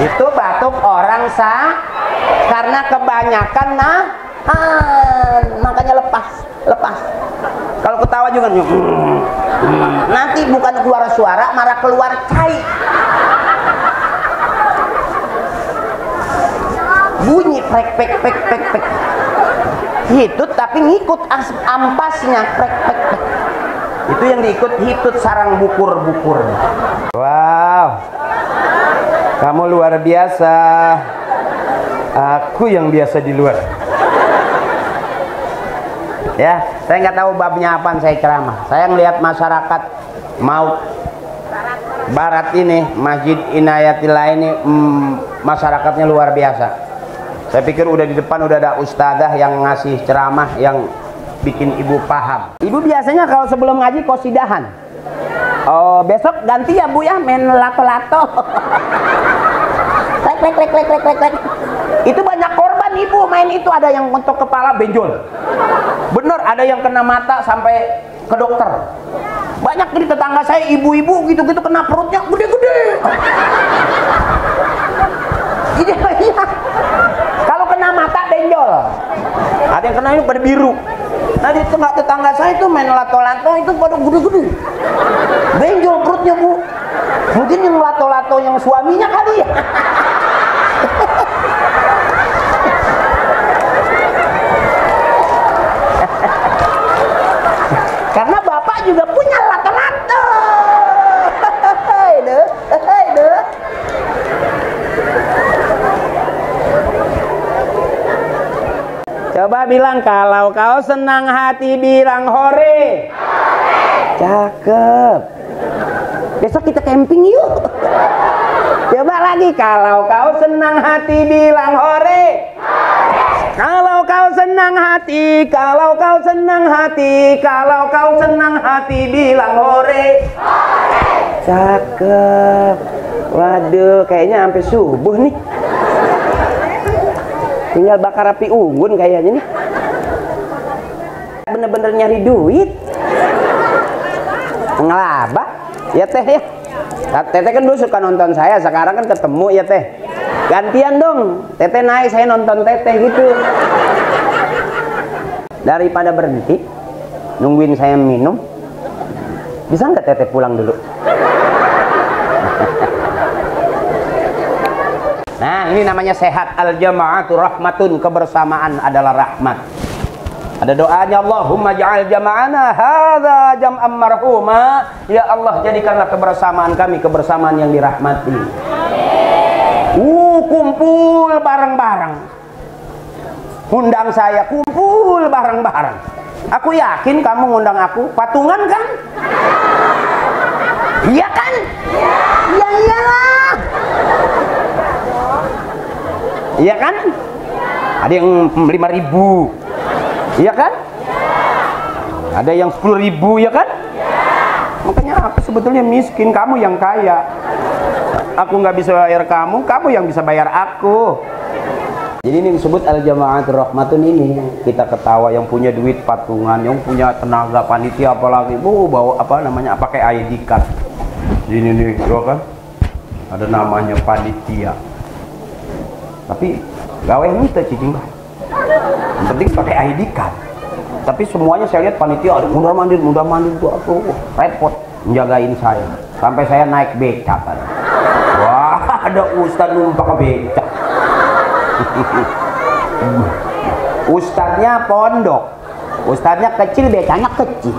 Itu batuk orang karena kebanyakan makanya lepas. Kalau ketawa juga nanti bukan keluar suara, malah keluar cai. Bunyi prek pek pek pek pek. Hitut tapi ngikut ampasnya prek pek pek. Itu yang diikut hitut sarang bukur-bukur. Wow. Kamu luar biasa. Aku yang biasa di luar. Ya, saya nggak tahu babnya apaan saya ceramah. Saya ngelihat masyarakat Mauk Barat ini, Masjid Inayatillah ini, masyarakatnya luar biasa. Saya pikir udah di depan udah ada ustadzah yang ngasih ceramah yang bikin ibu paham. Ibu biasanya kalau sebelum ngaji qosidahan. Oh, besok ganti ya Bu ya, main lato-lato. Lek. Itu banyak korban ibu main itu, ada yang mentok kepala benjol. Bener, ada yang kena mata sampai ke dokter. Banyak di tetangga saya ibu-ibu gitu-gitu kena perutnya gede-gede. Iya. Kalau kena mata benjol. Ada yang kena ini pada biru. Nah di tengah tetangga saya itu main lato-lato itu pada gede-gede. Benjol perutnya Bu. Mungkin yang lato-lato yang suaminya kali ya. Karena bapak juga punya lato-lato. Coba bilang kalau kau senang hati bilang hore. Cakep. Besok kita camping yuk. Coba lagi kalau kau senang hati bilang hore. Kalau kau senang hati, kalau kau senang hati, kalau kau senang hati bilang hore. Cakep. Waduh, kayaknya sampai subuh nih. Tinggal bakar api unggun kayaknya nih. Bener-bener nyari duit. Ngelaba. Ya teh ya. Teteh kan dulu suka nonton saya, sekarang kan ketemu ya teh. Gantian dong, teteh naik, saya nonton teteh gitu. Daripada berhenti nungguin saya minum, bisa nggak teteh pulang dulu? Nah ini namanya sehat. Al-jama'atu rahmatun, kebersamaan adalah rahmat. Ada doanya, Allahumma ja'al jama'ana hadza jam'an marhuma. Ya Allah, jadikanlah kebersamaan kami kebersamaan yang dirahmati. Kumpul bareng-bareng. Undang saya kumpul bareng-bareng. Aku yakin kamu ngundang aku patungan kan? Iya kan? Ya iyalah. Iya kan? Ada yang 5.000. Iya kan? Ada yang 10.000 ya kan? Makanya aku sebetulnya miskin, kamu yang kaya. Aku nggak bisa bayar kamu, kamu yang bisa bayar aku. Jadi ini disebut al-jama'atur rahmatun ini. Kita ketawa, yang punya duit patungan, yang punya tenaga panitia apalagi, bawa apa namanya, pakai ID card. Ini nih, kan? Ada namanya panitia. Tapi gawe minta cicing. Yang penting pakai ID card. Tapi semuanya saya lihat panitia ada mundar mandir tuh, repot menjagain saya. Sampai saya naik becak kan. ada ustad numpak becak. Ustadnya pondok, ustadnya kecil, becanya kecil.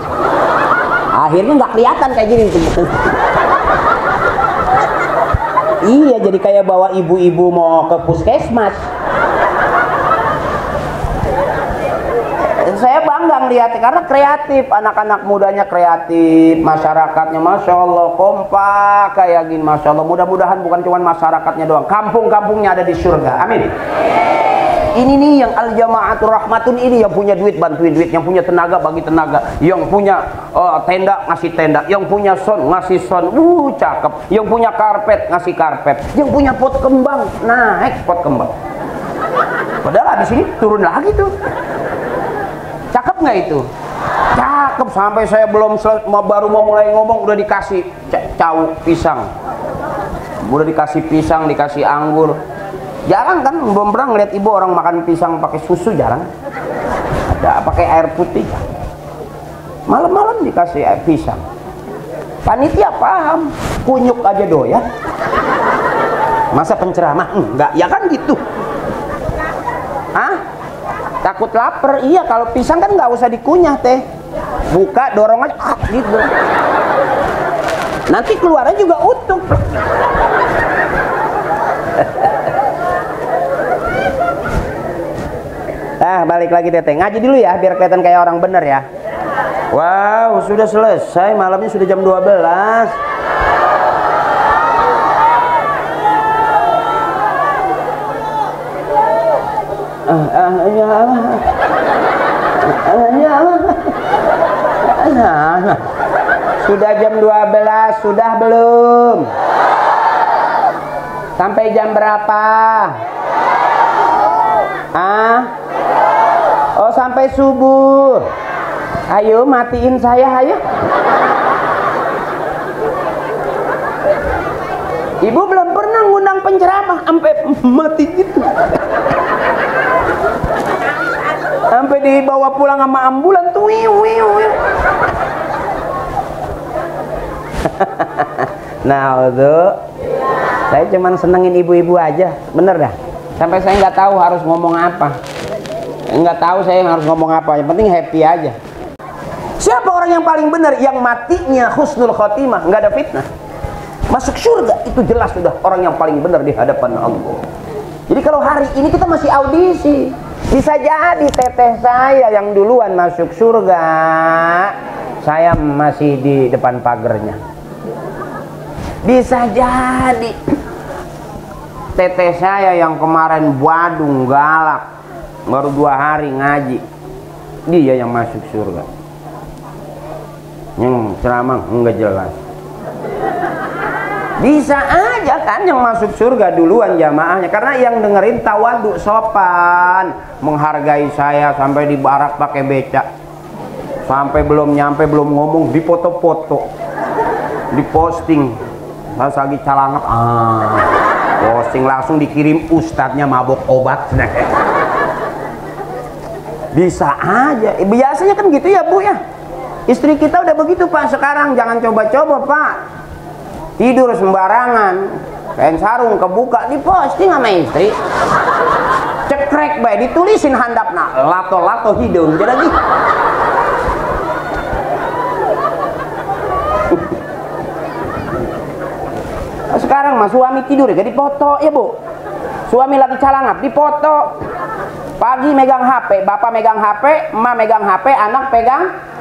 Akhirnya nggak kelihatan kayak gini. Iya, jadi kayak bawa ibu-ibu mau ke puskesmas. Saya bangga ngeliatnya karena kreatif, anak-anak mudanya kreatif, masyarakatnya masya Allah kompak kayak gini, masya Allah. Mudah-mudahan bukan cuma masyarakatnya doang, kampung-kampungnya ada di surga. Amin. Ini nih yang al-jama'atur rahmatun, ini yang punya duit bantuin duit, yang punya tenaga bagi tenaga, yang punya tenda ngasih tenda, yang punya son ngasih son, cakep, yang punya karpet ngasih karpet, yang punya pot kembang naik pot kembang. Padahal habis ini turun lagi tuh. Cakep nggak itu? Cakep, sampai saya belum baru mau mulai ngomong udah dikasih cau pisang, udah dikasih pisang, dikasih anggur. Jarang kan, belum pernah ngeliat ibu orang makan pisang pakai susu, jarang. Ada pakai air putih. Malam-malam dikasih air pisang. Panitia paham, kunyuk aja doyan. Masa penceramah? Enggak, ya kan gitu. Hah? Takut lapar? Iya, kalau pisang kan nggak usah dikunyah teh. Buka, dorong aja, gitu. Nanti keluarnya juga utuh. Balik lagi teteh, ngaji dulu ya biar kelihatan kayak orang bener ya. Wow, sudah selesai, malamnya sudah jam 12. Sudah jam 12, sudah belum? Sampai jam berapa? Oh, sampai subuh. Ayo matiin saya, ayo. Ibu belum pernah ngundang penceramah sampai mati gitu. Sampai dibawa pulang sama ambulan tuh. Nah, itu saya cuman senengin ibu-ibu aja, bener dah. Sampai saya nggak tahu harus ngomong apa. Nggak tahu saya harus ngomong apa, yang penting happy aja. Siapa orang yang paling benar? Yang matinya husnul khotimah, nggak ada fitnah, masuk surga, itu jelas sudah orang yang paling benar di hadapan Allah. Jadi kalau hari ini kita masih audisi, bisa jadi teteh saya yang duluan masuk surga, saya masih di depan pagernya. Bisa jadi teteh saya yang kemarin badung galak, baru 2 hari ngaji, dia yang masuk surga. Yang ceramah enggak jelas. Bisa aja kan yang masuk surga duluan jamaahnya, karena yang dengerin tawadu, sopan, menghargai saya, sampai di barak pakai becak, sampai belum nyampe belum ngomong dipoto-foto, diposting pas lagi calangat, posting langsung dikirim ustadznya mabok obat. Bisa aja, biasanya kan gitu ya Bu ya. Istri kita udah begitu Pak sekarang, jangan coba-coba Pak. Tidur sembarangan, kain sarung kebuka, diposting sama istri. Cekrek baik, ditulisin handapna, lato-lato hidung, jadi gitu. Sekarang mah suami tidur ya dipoto ya Bu. Suami lagi calangap, dipoto. Pagi megang HP, bapak megang HP, emak megang HP, anak pegang.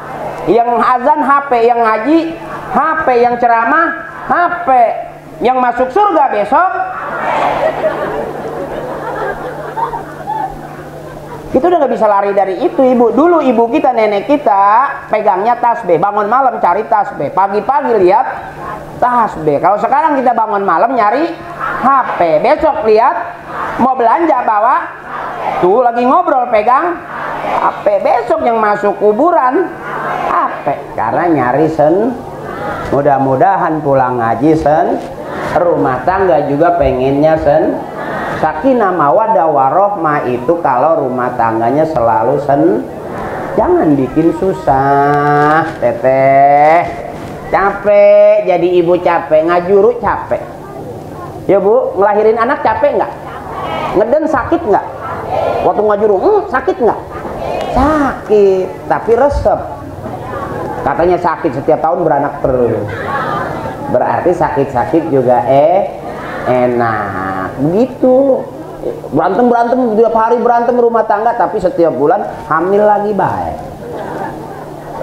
Yang azan HP, yang ngaji HP, yang ceramah HP, yang masuk surga besok. Itu udah gak bisa lari dari itu ibu. Dulu ibu kita, nenek kita pegangnya tasbih, bangun malam cari tasbih, pagi-pagi lihat tasbih. Kalau sekarang kita bangun malam nyari HP, besok lihat mau belanja bawa tuh lagi ngobrol pegang HP, besok yang masuk kuburan HP, karena nyari mudah-mudahan pulang ngaji rumah tangga juga pengennya sakinah mawaddah warohmah. Itu kalau rumah tangganya selalu jangan bikin susah teteh. Capek jadi ibu, capek ngajuru, capek Ya Bu, ngelahirin anak capek nggak? Ngeden sakit nggak? Waktu ngajurung, sakit nggak? Sakit, tapi resep. Katanya sakit setiap tahun beranak terus. Berarti sakit-sakit juga enak. Begitu. Berantem tiap hari berantem rumah tangga, tapi setiap bulan hamil lagi baik.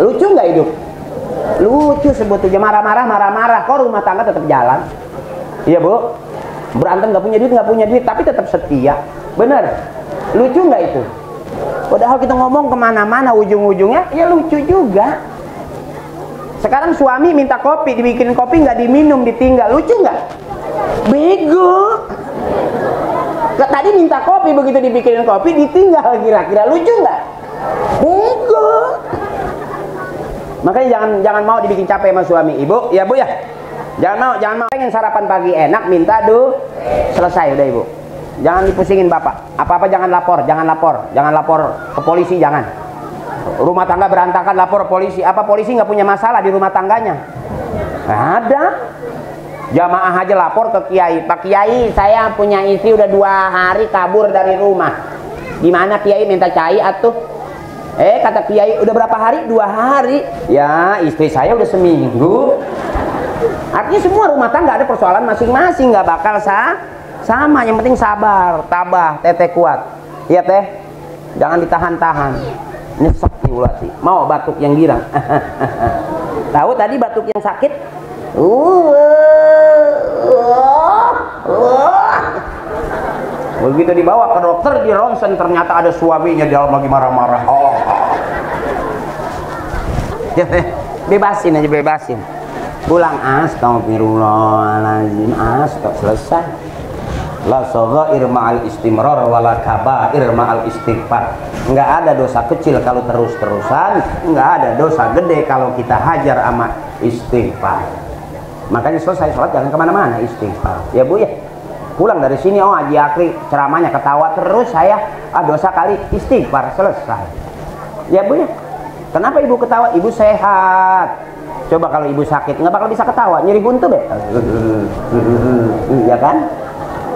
Lucu nggak hidup? Lucu sebetulnya. Marah-marah, kok rumah tangga tetap jalan. Iya Bu, berantem nggak punya duit, tapi tetap setia. Bener, lucu nggak itu? Padahal kita ngomong kemana-mana, ujung-ujungnya ya lucu juga. Sekarang suami minta kopi, dibikinin kopi nggak diminum, ditinggal. Lucu nggak? Bego. Tadi minta kopi, begitu dibikinin kopi ditinggal, kira-kira lucu nggak? Bego. Makanya jangan mau dibikin capek sama suami Ibu, ya Bu ya. Jangan mau pengen sarapan pagi enak, minta selesai udah Ibu. Jangan dipusingin Bapak. Apa-apa jangan lapor ke polisi, jangan. Rumah tangga berantakan lapor polisi. Apa polisi nggak punya masalah di rumah tangganya? Nggak ada. Jamaah aja lapor ke Kiai. Pak Kiai, saya punya istri udah 2 hari kabur dari rumah. Gimana Kiai, minta cai atuh? Kata Kiai, udah berapa hari? 2 hari. Ya, istri saya udah seminggu. Artinya semua rumah tangga ada persoalan masing-masing, nggak bakal sama. Yang penting sabar, tabah, teteh kuat. Iya teh, jangan ditahan-tahan. Nyesek nih ulati. Mau batuk yang girang. Tahu tadi batuk yang sakit? Begitu dibawa ke dokter, di ronsen ternyata ada suaminya di dalam lagi marah-marah. Bebasin aja, bebasin. Pulang, astagfirullahaladzim, selesai. La shaghair ma'al istimrar wala kabair ma'al istighfar. Nggak ada dosa kecil kalau terus-terusan, nggak ada dosa gede kalau kita hajar sama istighfar. Makanya selesai sholat jangan kemana-mana, istighfar. Ya Bu ya. Pulang dari sini, Haji Akri ceramahnya ketawa terus, saya dosa kali, istighfar, selesai. Ya Bu ya. Kenapa Ibu ketawa? Ibu sehat. Coba kalau Ibu sakit nggak bakal bisa ketawa, nyeri buntu deh. Ya kan?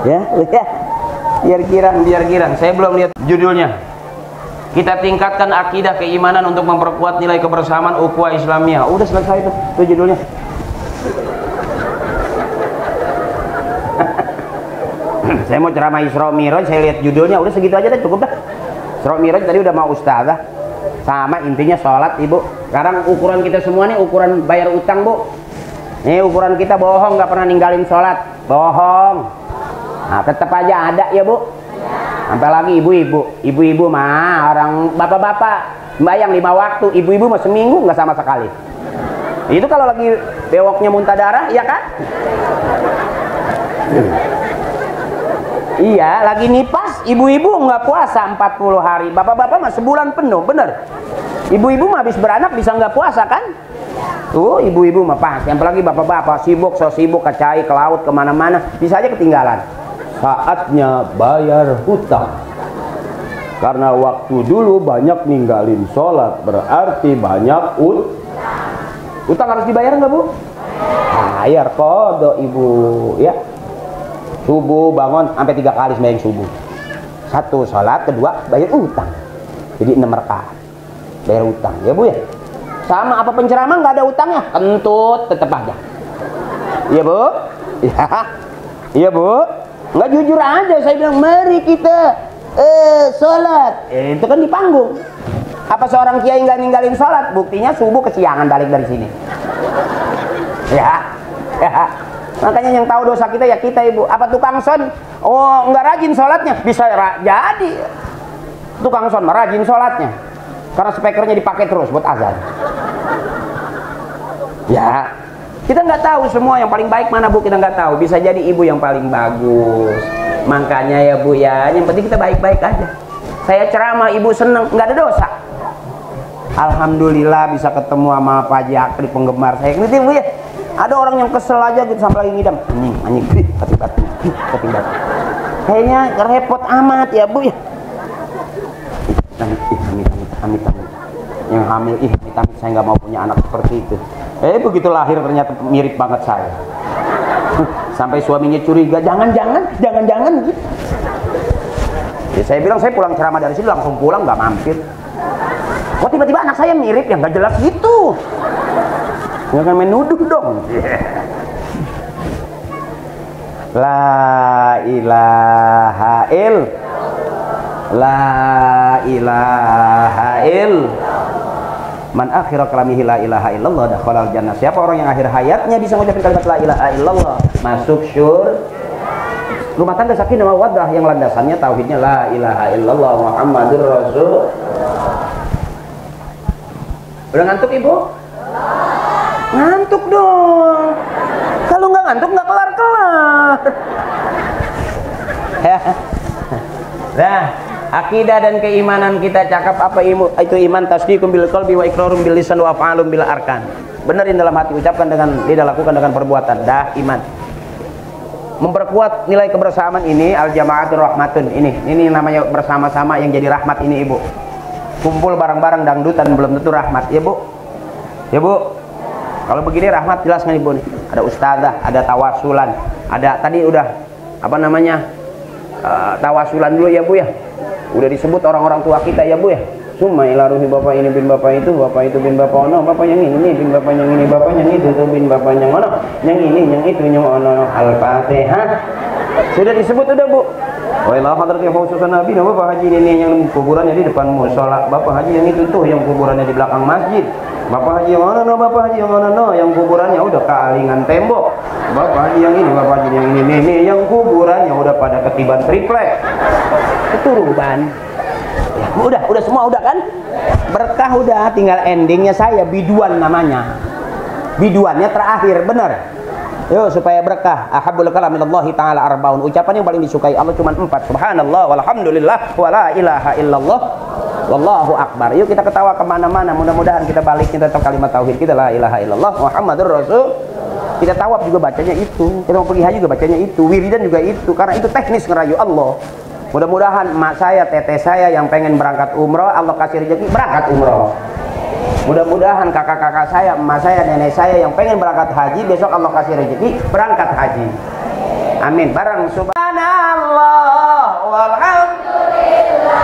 Ya. Biar girang. Saya belum lihat judulnya. Kita tingkatkan akidah keimanan untuk memperkuat nilai kebersamaan ukhuwah Islamiyah. Udah selesai itu judulnya. Saya mau ceramah Isra Mi'raj, saya lihat judulnya udah segitu aja deh, cukup dah. Isra Mi'raj tadi udah mau ustazah. Sama intinya sholat Ibu. Sekarang ukuran kita semua nih ukuran bayar utang Bu. Nih ukuran kita bohong, nggak pernah ninggalin sholat, bohong. Nah, tetap aja ada ya Bu. Sampai lagi ibu-ibu mah orang bapak-bapak bayang 5 waktu, ibu-ibu mah seminggu nggak sama sekali. Itu kalau lagi bewoknya muntah darah, ya kan? Iya, lagi nipas, ibu-ibu nggak puasa 40 hari, bapak-bapak mah sebulan penuh, bener. Ibu-ibu mah habis beranak bisa nggak puasa kan? Tuh, ibu-ibu mah pas. Yang apalagi bapak-bapak sibuk kacai ke laut kemana-mana, bisa aja ketinggalan. Saatnya bayar hutang. Karena waktu dulu banyak ninggalin sholat, berarti banyak utang harus dibayar nggak Bu? Bayar kodo Ibu, ya. Subuh bangun sampai 3 kali sembahyang subuh. 1 sholat, 2 bayar utang. Jadi 6 rakaat bayar utang, ya Bu ya. Sama apa penceramah nggak ada utangnya, kentut tetap aja. Iya Bu, ya, iya Bu. Nggak jujur aja, saya bilang mari kita sholat. Itu kan di panggung. Apa seorang kiai nggak ninggalin sholat? Buktinya subuh kesiangan balik dari sini. Ya. Makanya yang tahu dosa kita ya kita Ibu. Apa tukang son? Oh nggak rajin sholatnya, bisa jadi tukang son rajin sholatnya karena speakernya dipakai terus buat azan. Ya, kita nggak tahu semua yang paling baik mana Bu, kita nggak tahu. Bisa jadi Ibu yang paling bagus. Makanya ya Bu ya, yang penting kita baik-baik aja. Saya ceramah Ibu seneng, nggak ada dosa. Alhamdulillah bisa ketemu sama Pak Haji Akri penggemar saya. Gitu Bu ya. Ada orang yang kesel aja gitu sampai lagi ngidam. Anjing, kati batu. Kayaknya repot amat ya Bu ya. Amit. Yang hamil, amit, saya nggak mau punya anak seperti itu. Begitu lahir ternyata mirip banget saya. Sampai suaminya curiga, jangan-jangan gitu. Ya, saya bilang saya pulang ceramah dari sini langsung pulang, nggak mampir. Kok tiba-tiba anak saya mirip ya, nggak jelas gitu. Nggak kan main nuduh dong. La ilaha man akhira kalamihi la ilaha illallah dakhalal jannah. Siapa orang yang akhir hayatnya bisa mengucapkan kalimat la ilaha illallah, masuk syurga. Rumah tangga sakinah mawaddah yang landasannya tauhidnya la ilaha illallah Muhammadur Rasul. Udah ngantuk ibu? Ngantuk dong. Kalau nggak ngantuk nggak kelar-kelar. Ya. Nah, akidah dan keimanan kita cakap apa itu iman tasdiqum bil qalbi wa iqrarum bil lisan wa af'alum bil arkan. Benerin dalam hati, ucapkan dengan lidah, lakukan dengan perbuatan. Dah iman. Memperkuat nilai kebersamaan ini al jamaatur rahmatun. Ini namanya bersama-sama yang jadi rahmat ini ibu. Kumpul bareng-bareng dangdutan belum tentu rahmat ya bu. Ya bu. Kalau begini rahmat jelas kan ibu nih. Ada ustazah, ada tawasulan, ada tadi udah apa namanya tawasulan dulu ya bu ya. Udah disebut orang-orang tua kita ya bu ya. Summa ila ruhi bapak ini bin bapak itu bin bapak ono, bapak yang ini bin bapak yang ini, bapak yang itu tuh bin bapak yang ono, yang ini yang itu yang ono. Al-Fatihah. Sudah disebut udah bu. Wa ila hadratil khususan nabi, bapak haji ini yang kuburannya di depan mushola, bapak haji yang itu tuh yang kuburannya di belakang masjid. Bapak haji yang mana no, bapak haji yang mana no, yang kuburannya udah kealingan tembok. Bapak haji yang ini, bapak haji yang ini, yang kuburannya udah pada ketiban triplek. Keturunan. Ya, udah semua udah kan? Berkah udah, tinggal endingnya saya biduan namanya. Biduannya terakhir, bener. Yo supaya berkah. Ahabbul kalam ilallahi ta'ala arbaun. Ucapan yang paling disukai Allah cuma 4. Subhanallah walhamdulillah wala ilaha illallah. Wallahu akbar. Yuk kita ketawa kemana-mana. Mudah-mudahan kita balikin tetap kalimat tauhid kita la ilaha illallah Muhammadur Rasul. Kita tawaf juga bacanya itu. Kita mau pergi haji juga bacanya itu. Wiridan juga itu. Karena itu teknis ngerayu Allah. Mudah-mudahan emak saya, teteh saya yang pengen berangkat umroh, Allah kasih rezeki berangkat umroh. Mudah-mudahan kakak-kakak saya, emak saya, nenek saya yang pengen berangkat haji, besok Allah kasih rezeki berangkat haji. Amin. Bareng subhanallah walhamdulillah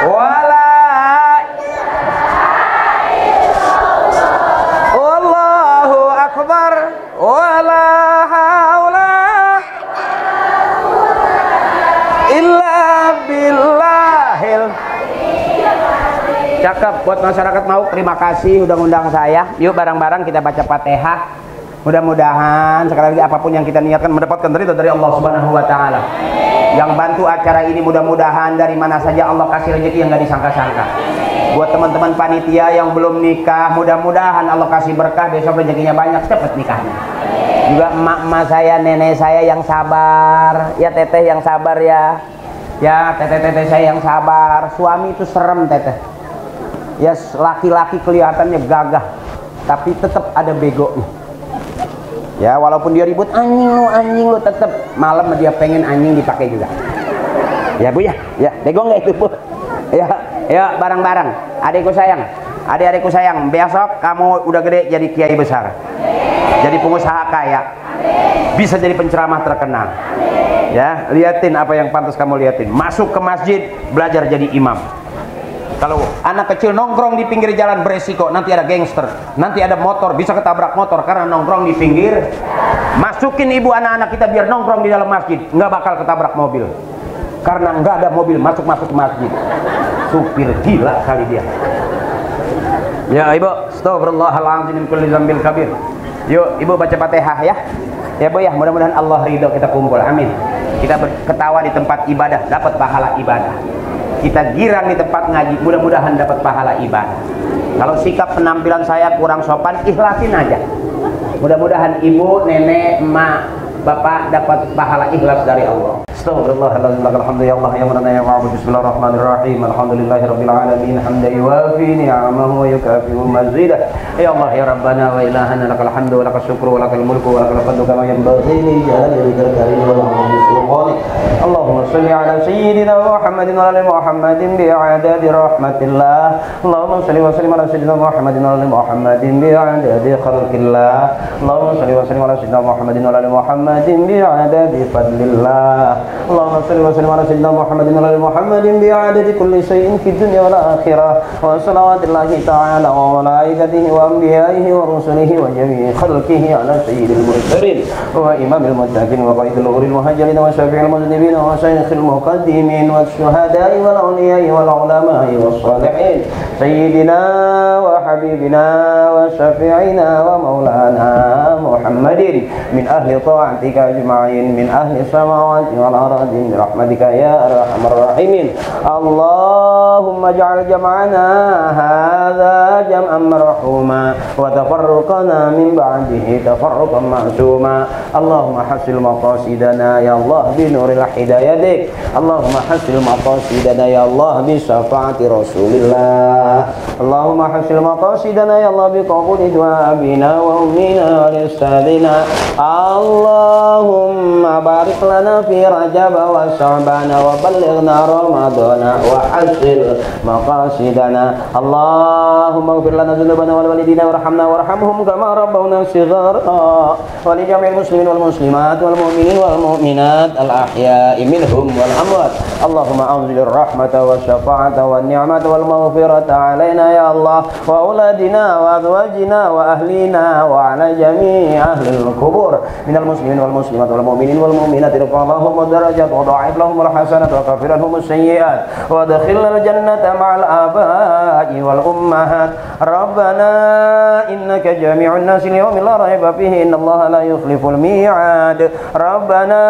wala Allahu akbar wala haula illa billahil. Cakep buat masyarakat mau, terima kasih udah ngundang saya. Yuk bareng-bareng kita baca Fatihah. Mudah-mudahan sekali lagi apapun yang kita niatkan mendapatkan ridho dari Allah Subhanahu wa taala. Yang bantu acara ini mudah-mudahan dari mana saja Allah kasih rezeki yang gak disangka-sangka. Buat teman-teman panitia yang belum nikah, mudah-mudahan Allah kasih berkah, besok rezekinya banyak, cepet nikahnya. Juga emak-emak saya, nenek saya yang sabar, ya teteh yang sabar ya. Ya teteh-teteh saya yang sabar. Suami itu serem teteh. Ya laki-laki kelihatannya gagah, tapi tetap ada begonya. Ya walaupun dia ribut anjing lu tetap malam dia pengen anjing dipakai juga. Ya bu ya, bego nggak itu bu? Ya bareng-bareng. Adik-adikku sayang, besok kamu udah gede jadi kiai besar, jadi pengusaha kaya, bisa jadi penceramah terkenal. Ya liatin apa yang pantas kamu liatin. Masuk ke masjid belajar jadi imam. Kalau anak kecil nongkrong di pinggir jalan beresiko, nanti ada gangster, nanti ada motor, bisa ketabrak motor karena nongkrong di pinggir. Masukin ibu anak-anak kita biar nongkrong di dalam masjid, nggak bakal ketabrak mobil, karena nggak ada mobil masuk ke masjid. Supir gila kali dia. Ya ibu, astagfirullahaladzim min kulli dzambil kabir. Yuk ibu baca Fatihah ya. Ya bu ya, mudah-mudahan Allah ridho kita kumpul, amin. Kita ketawa di tempat ibadah, dapat pahala ibadah. Kita girang di tempat ngaji, mudah-mudahan dapat pahala ibadah. Kalau sikap penampilan saya kurang sopan, ikhlasin aja. Mudah-mudahan ibu, nenek, emak, bapak dapat pahala ikhlas dari Allah. Astaghfirullahaladzim, lakal hamdu ya Allah ya manana ya ma'bud. Bismillahirrahmanirrahim. Alhamdulillahirabbil alamin, hamdan yuwafi ni'amahu wa yukafi'u mazidah. Ya Allah ya Rabbana wa ilahana, lakal hamdu wa lakal syukru wa lakal mulku wa lakal fadlu kama yanbaghi li jalali wajhikal karim wa azimi sultanik. Allahumma shalli ala sayyidina Muhammadin wa ala Muhammadin bi'adadi rahmatillah. Allahumma shalli wa sallim ala sayyidina Muhammadin wa ala Muhammadin bi'adadi khalqillah. Allahumma shalli wa sallim ala sayyidina Muhammadin wa ala Muhammadin bi'adadi fadlillah. Allahumma shalli wa sallim ala sayyidina Muhammadin wa ala Muhammadin bi'adadi kulli shay'in fid dunya wal akhirah. Wa salawatullahi ta'ala wa malaikatihi wa anbiya'ihi wa rusulihi wa jami'i khalqihi ala sayyidil mursalin wa imamil muttaqin wa qaidil ghuril muhajirin wa syafi'il mudhnibin wa shaykhil muqaddimin wa syuhada'i wal awliya'i wal ulama'i was salihin sayyidina wa habibina wa syafi'ina wa maulana Muhammadin min ahli ta'atika ajma'in min ahli samawati wal ardi bi rahmatika ya arhamar rahimin. Allahumma ij'al jam'ana hadza jam'an marhuma wa tafarruqana min ba'dihi tafarruqan ma'suma. Allahumma hasil maqasidana ya Allah bi nuril hidayatik. Allahumma hasil maqasidana ya Allah bi syafaati Rasulillah. Allahumma hasil maqasidana ya Allah bi qabuli du'abina wa ummina wa ustadina. Allahumma barik lana fi Rajab wa Sya'ban wa ballighna Ramadana wa hasil maqasidana. Allahumma ighfir lana dzunubana wal walidina warhamna warhamhum kama rabbawna shighara wa li jami'il muslimin wal muslimat wal mu'minin wal mu'minat al ahya'i minhum wal amwat. Allahumma anzilir rahmata wa syafa'ata wa ni'mata wal maghfirata alaina ya Allah wa auladina wa azwajina wa ahlina wa ala jami'i ahlil kubur minal muslimin wal muslimat wal mu'minin wal mu'minat irfa'lahum darajat wa da'if lahum al hasanat wa kafir anhum as-sayyi'at wa adkhilna al jannata ma'al aba'i wal ummahat. Rabbana innaka jami'un nasi li yawmin la raiba fihi innallaha la yukhliful mi'ad. Rabbana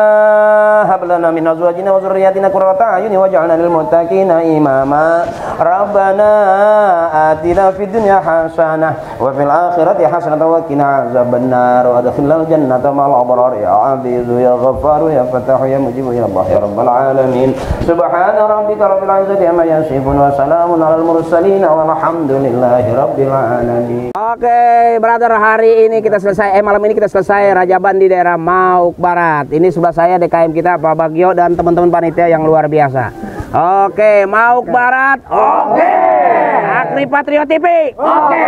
hab lana min azwajina wa dhurriyyatina qurrata a'yun waj'alna lil muttaqina imama. Rabbana atina fid dunya hasanah wa fil akhirati hasanah wa qina azabannar wa adkhilna al jannata ma'al abrar ya azizu ya ghaffaru ya fatahu ya mujibu ya Allah ya rabbal alamin. Subhana rabbika rabbil izzati amma yasifun wa salamun alal mursalin walhamdulillahi rabbil alamin. Oke, brother, hari ini kita selesai, malam ini kita selesai Rajaban di daerah Mauk Barat. Ini sebelah saya DKM kita Pak Bagio dan teman-teman panitia yang luar biasa. Oke, Mauk Barat. Oke. Akri Patriot TV. Oke.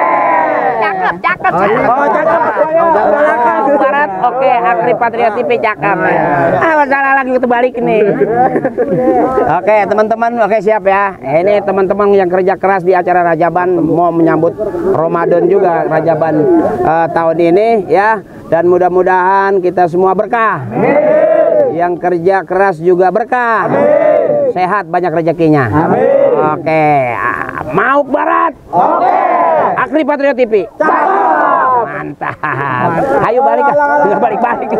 Cakep, cakep. Oh, cakep. Mauk Barat. Oke, Akri Patriot TV cakep. Salah lagi kebalik nih. Oke, teman-teman, oke siap ya. Ini teman-teman yang kerja keras di acara Rajaban mau menyambut Ramadan juga Rajaban tahun ini ya, dan mudah-mudahan kita semua berkah. Amin. Yang kerja keras juga berkah. Amin. Sehat banyak rezekinya. Amin. Oke, Mauk Barat. Oke. Akri Patriot TV. Mantap. Ayo balik. Balik-balik.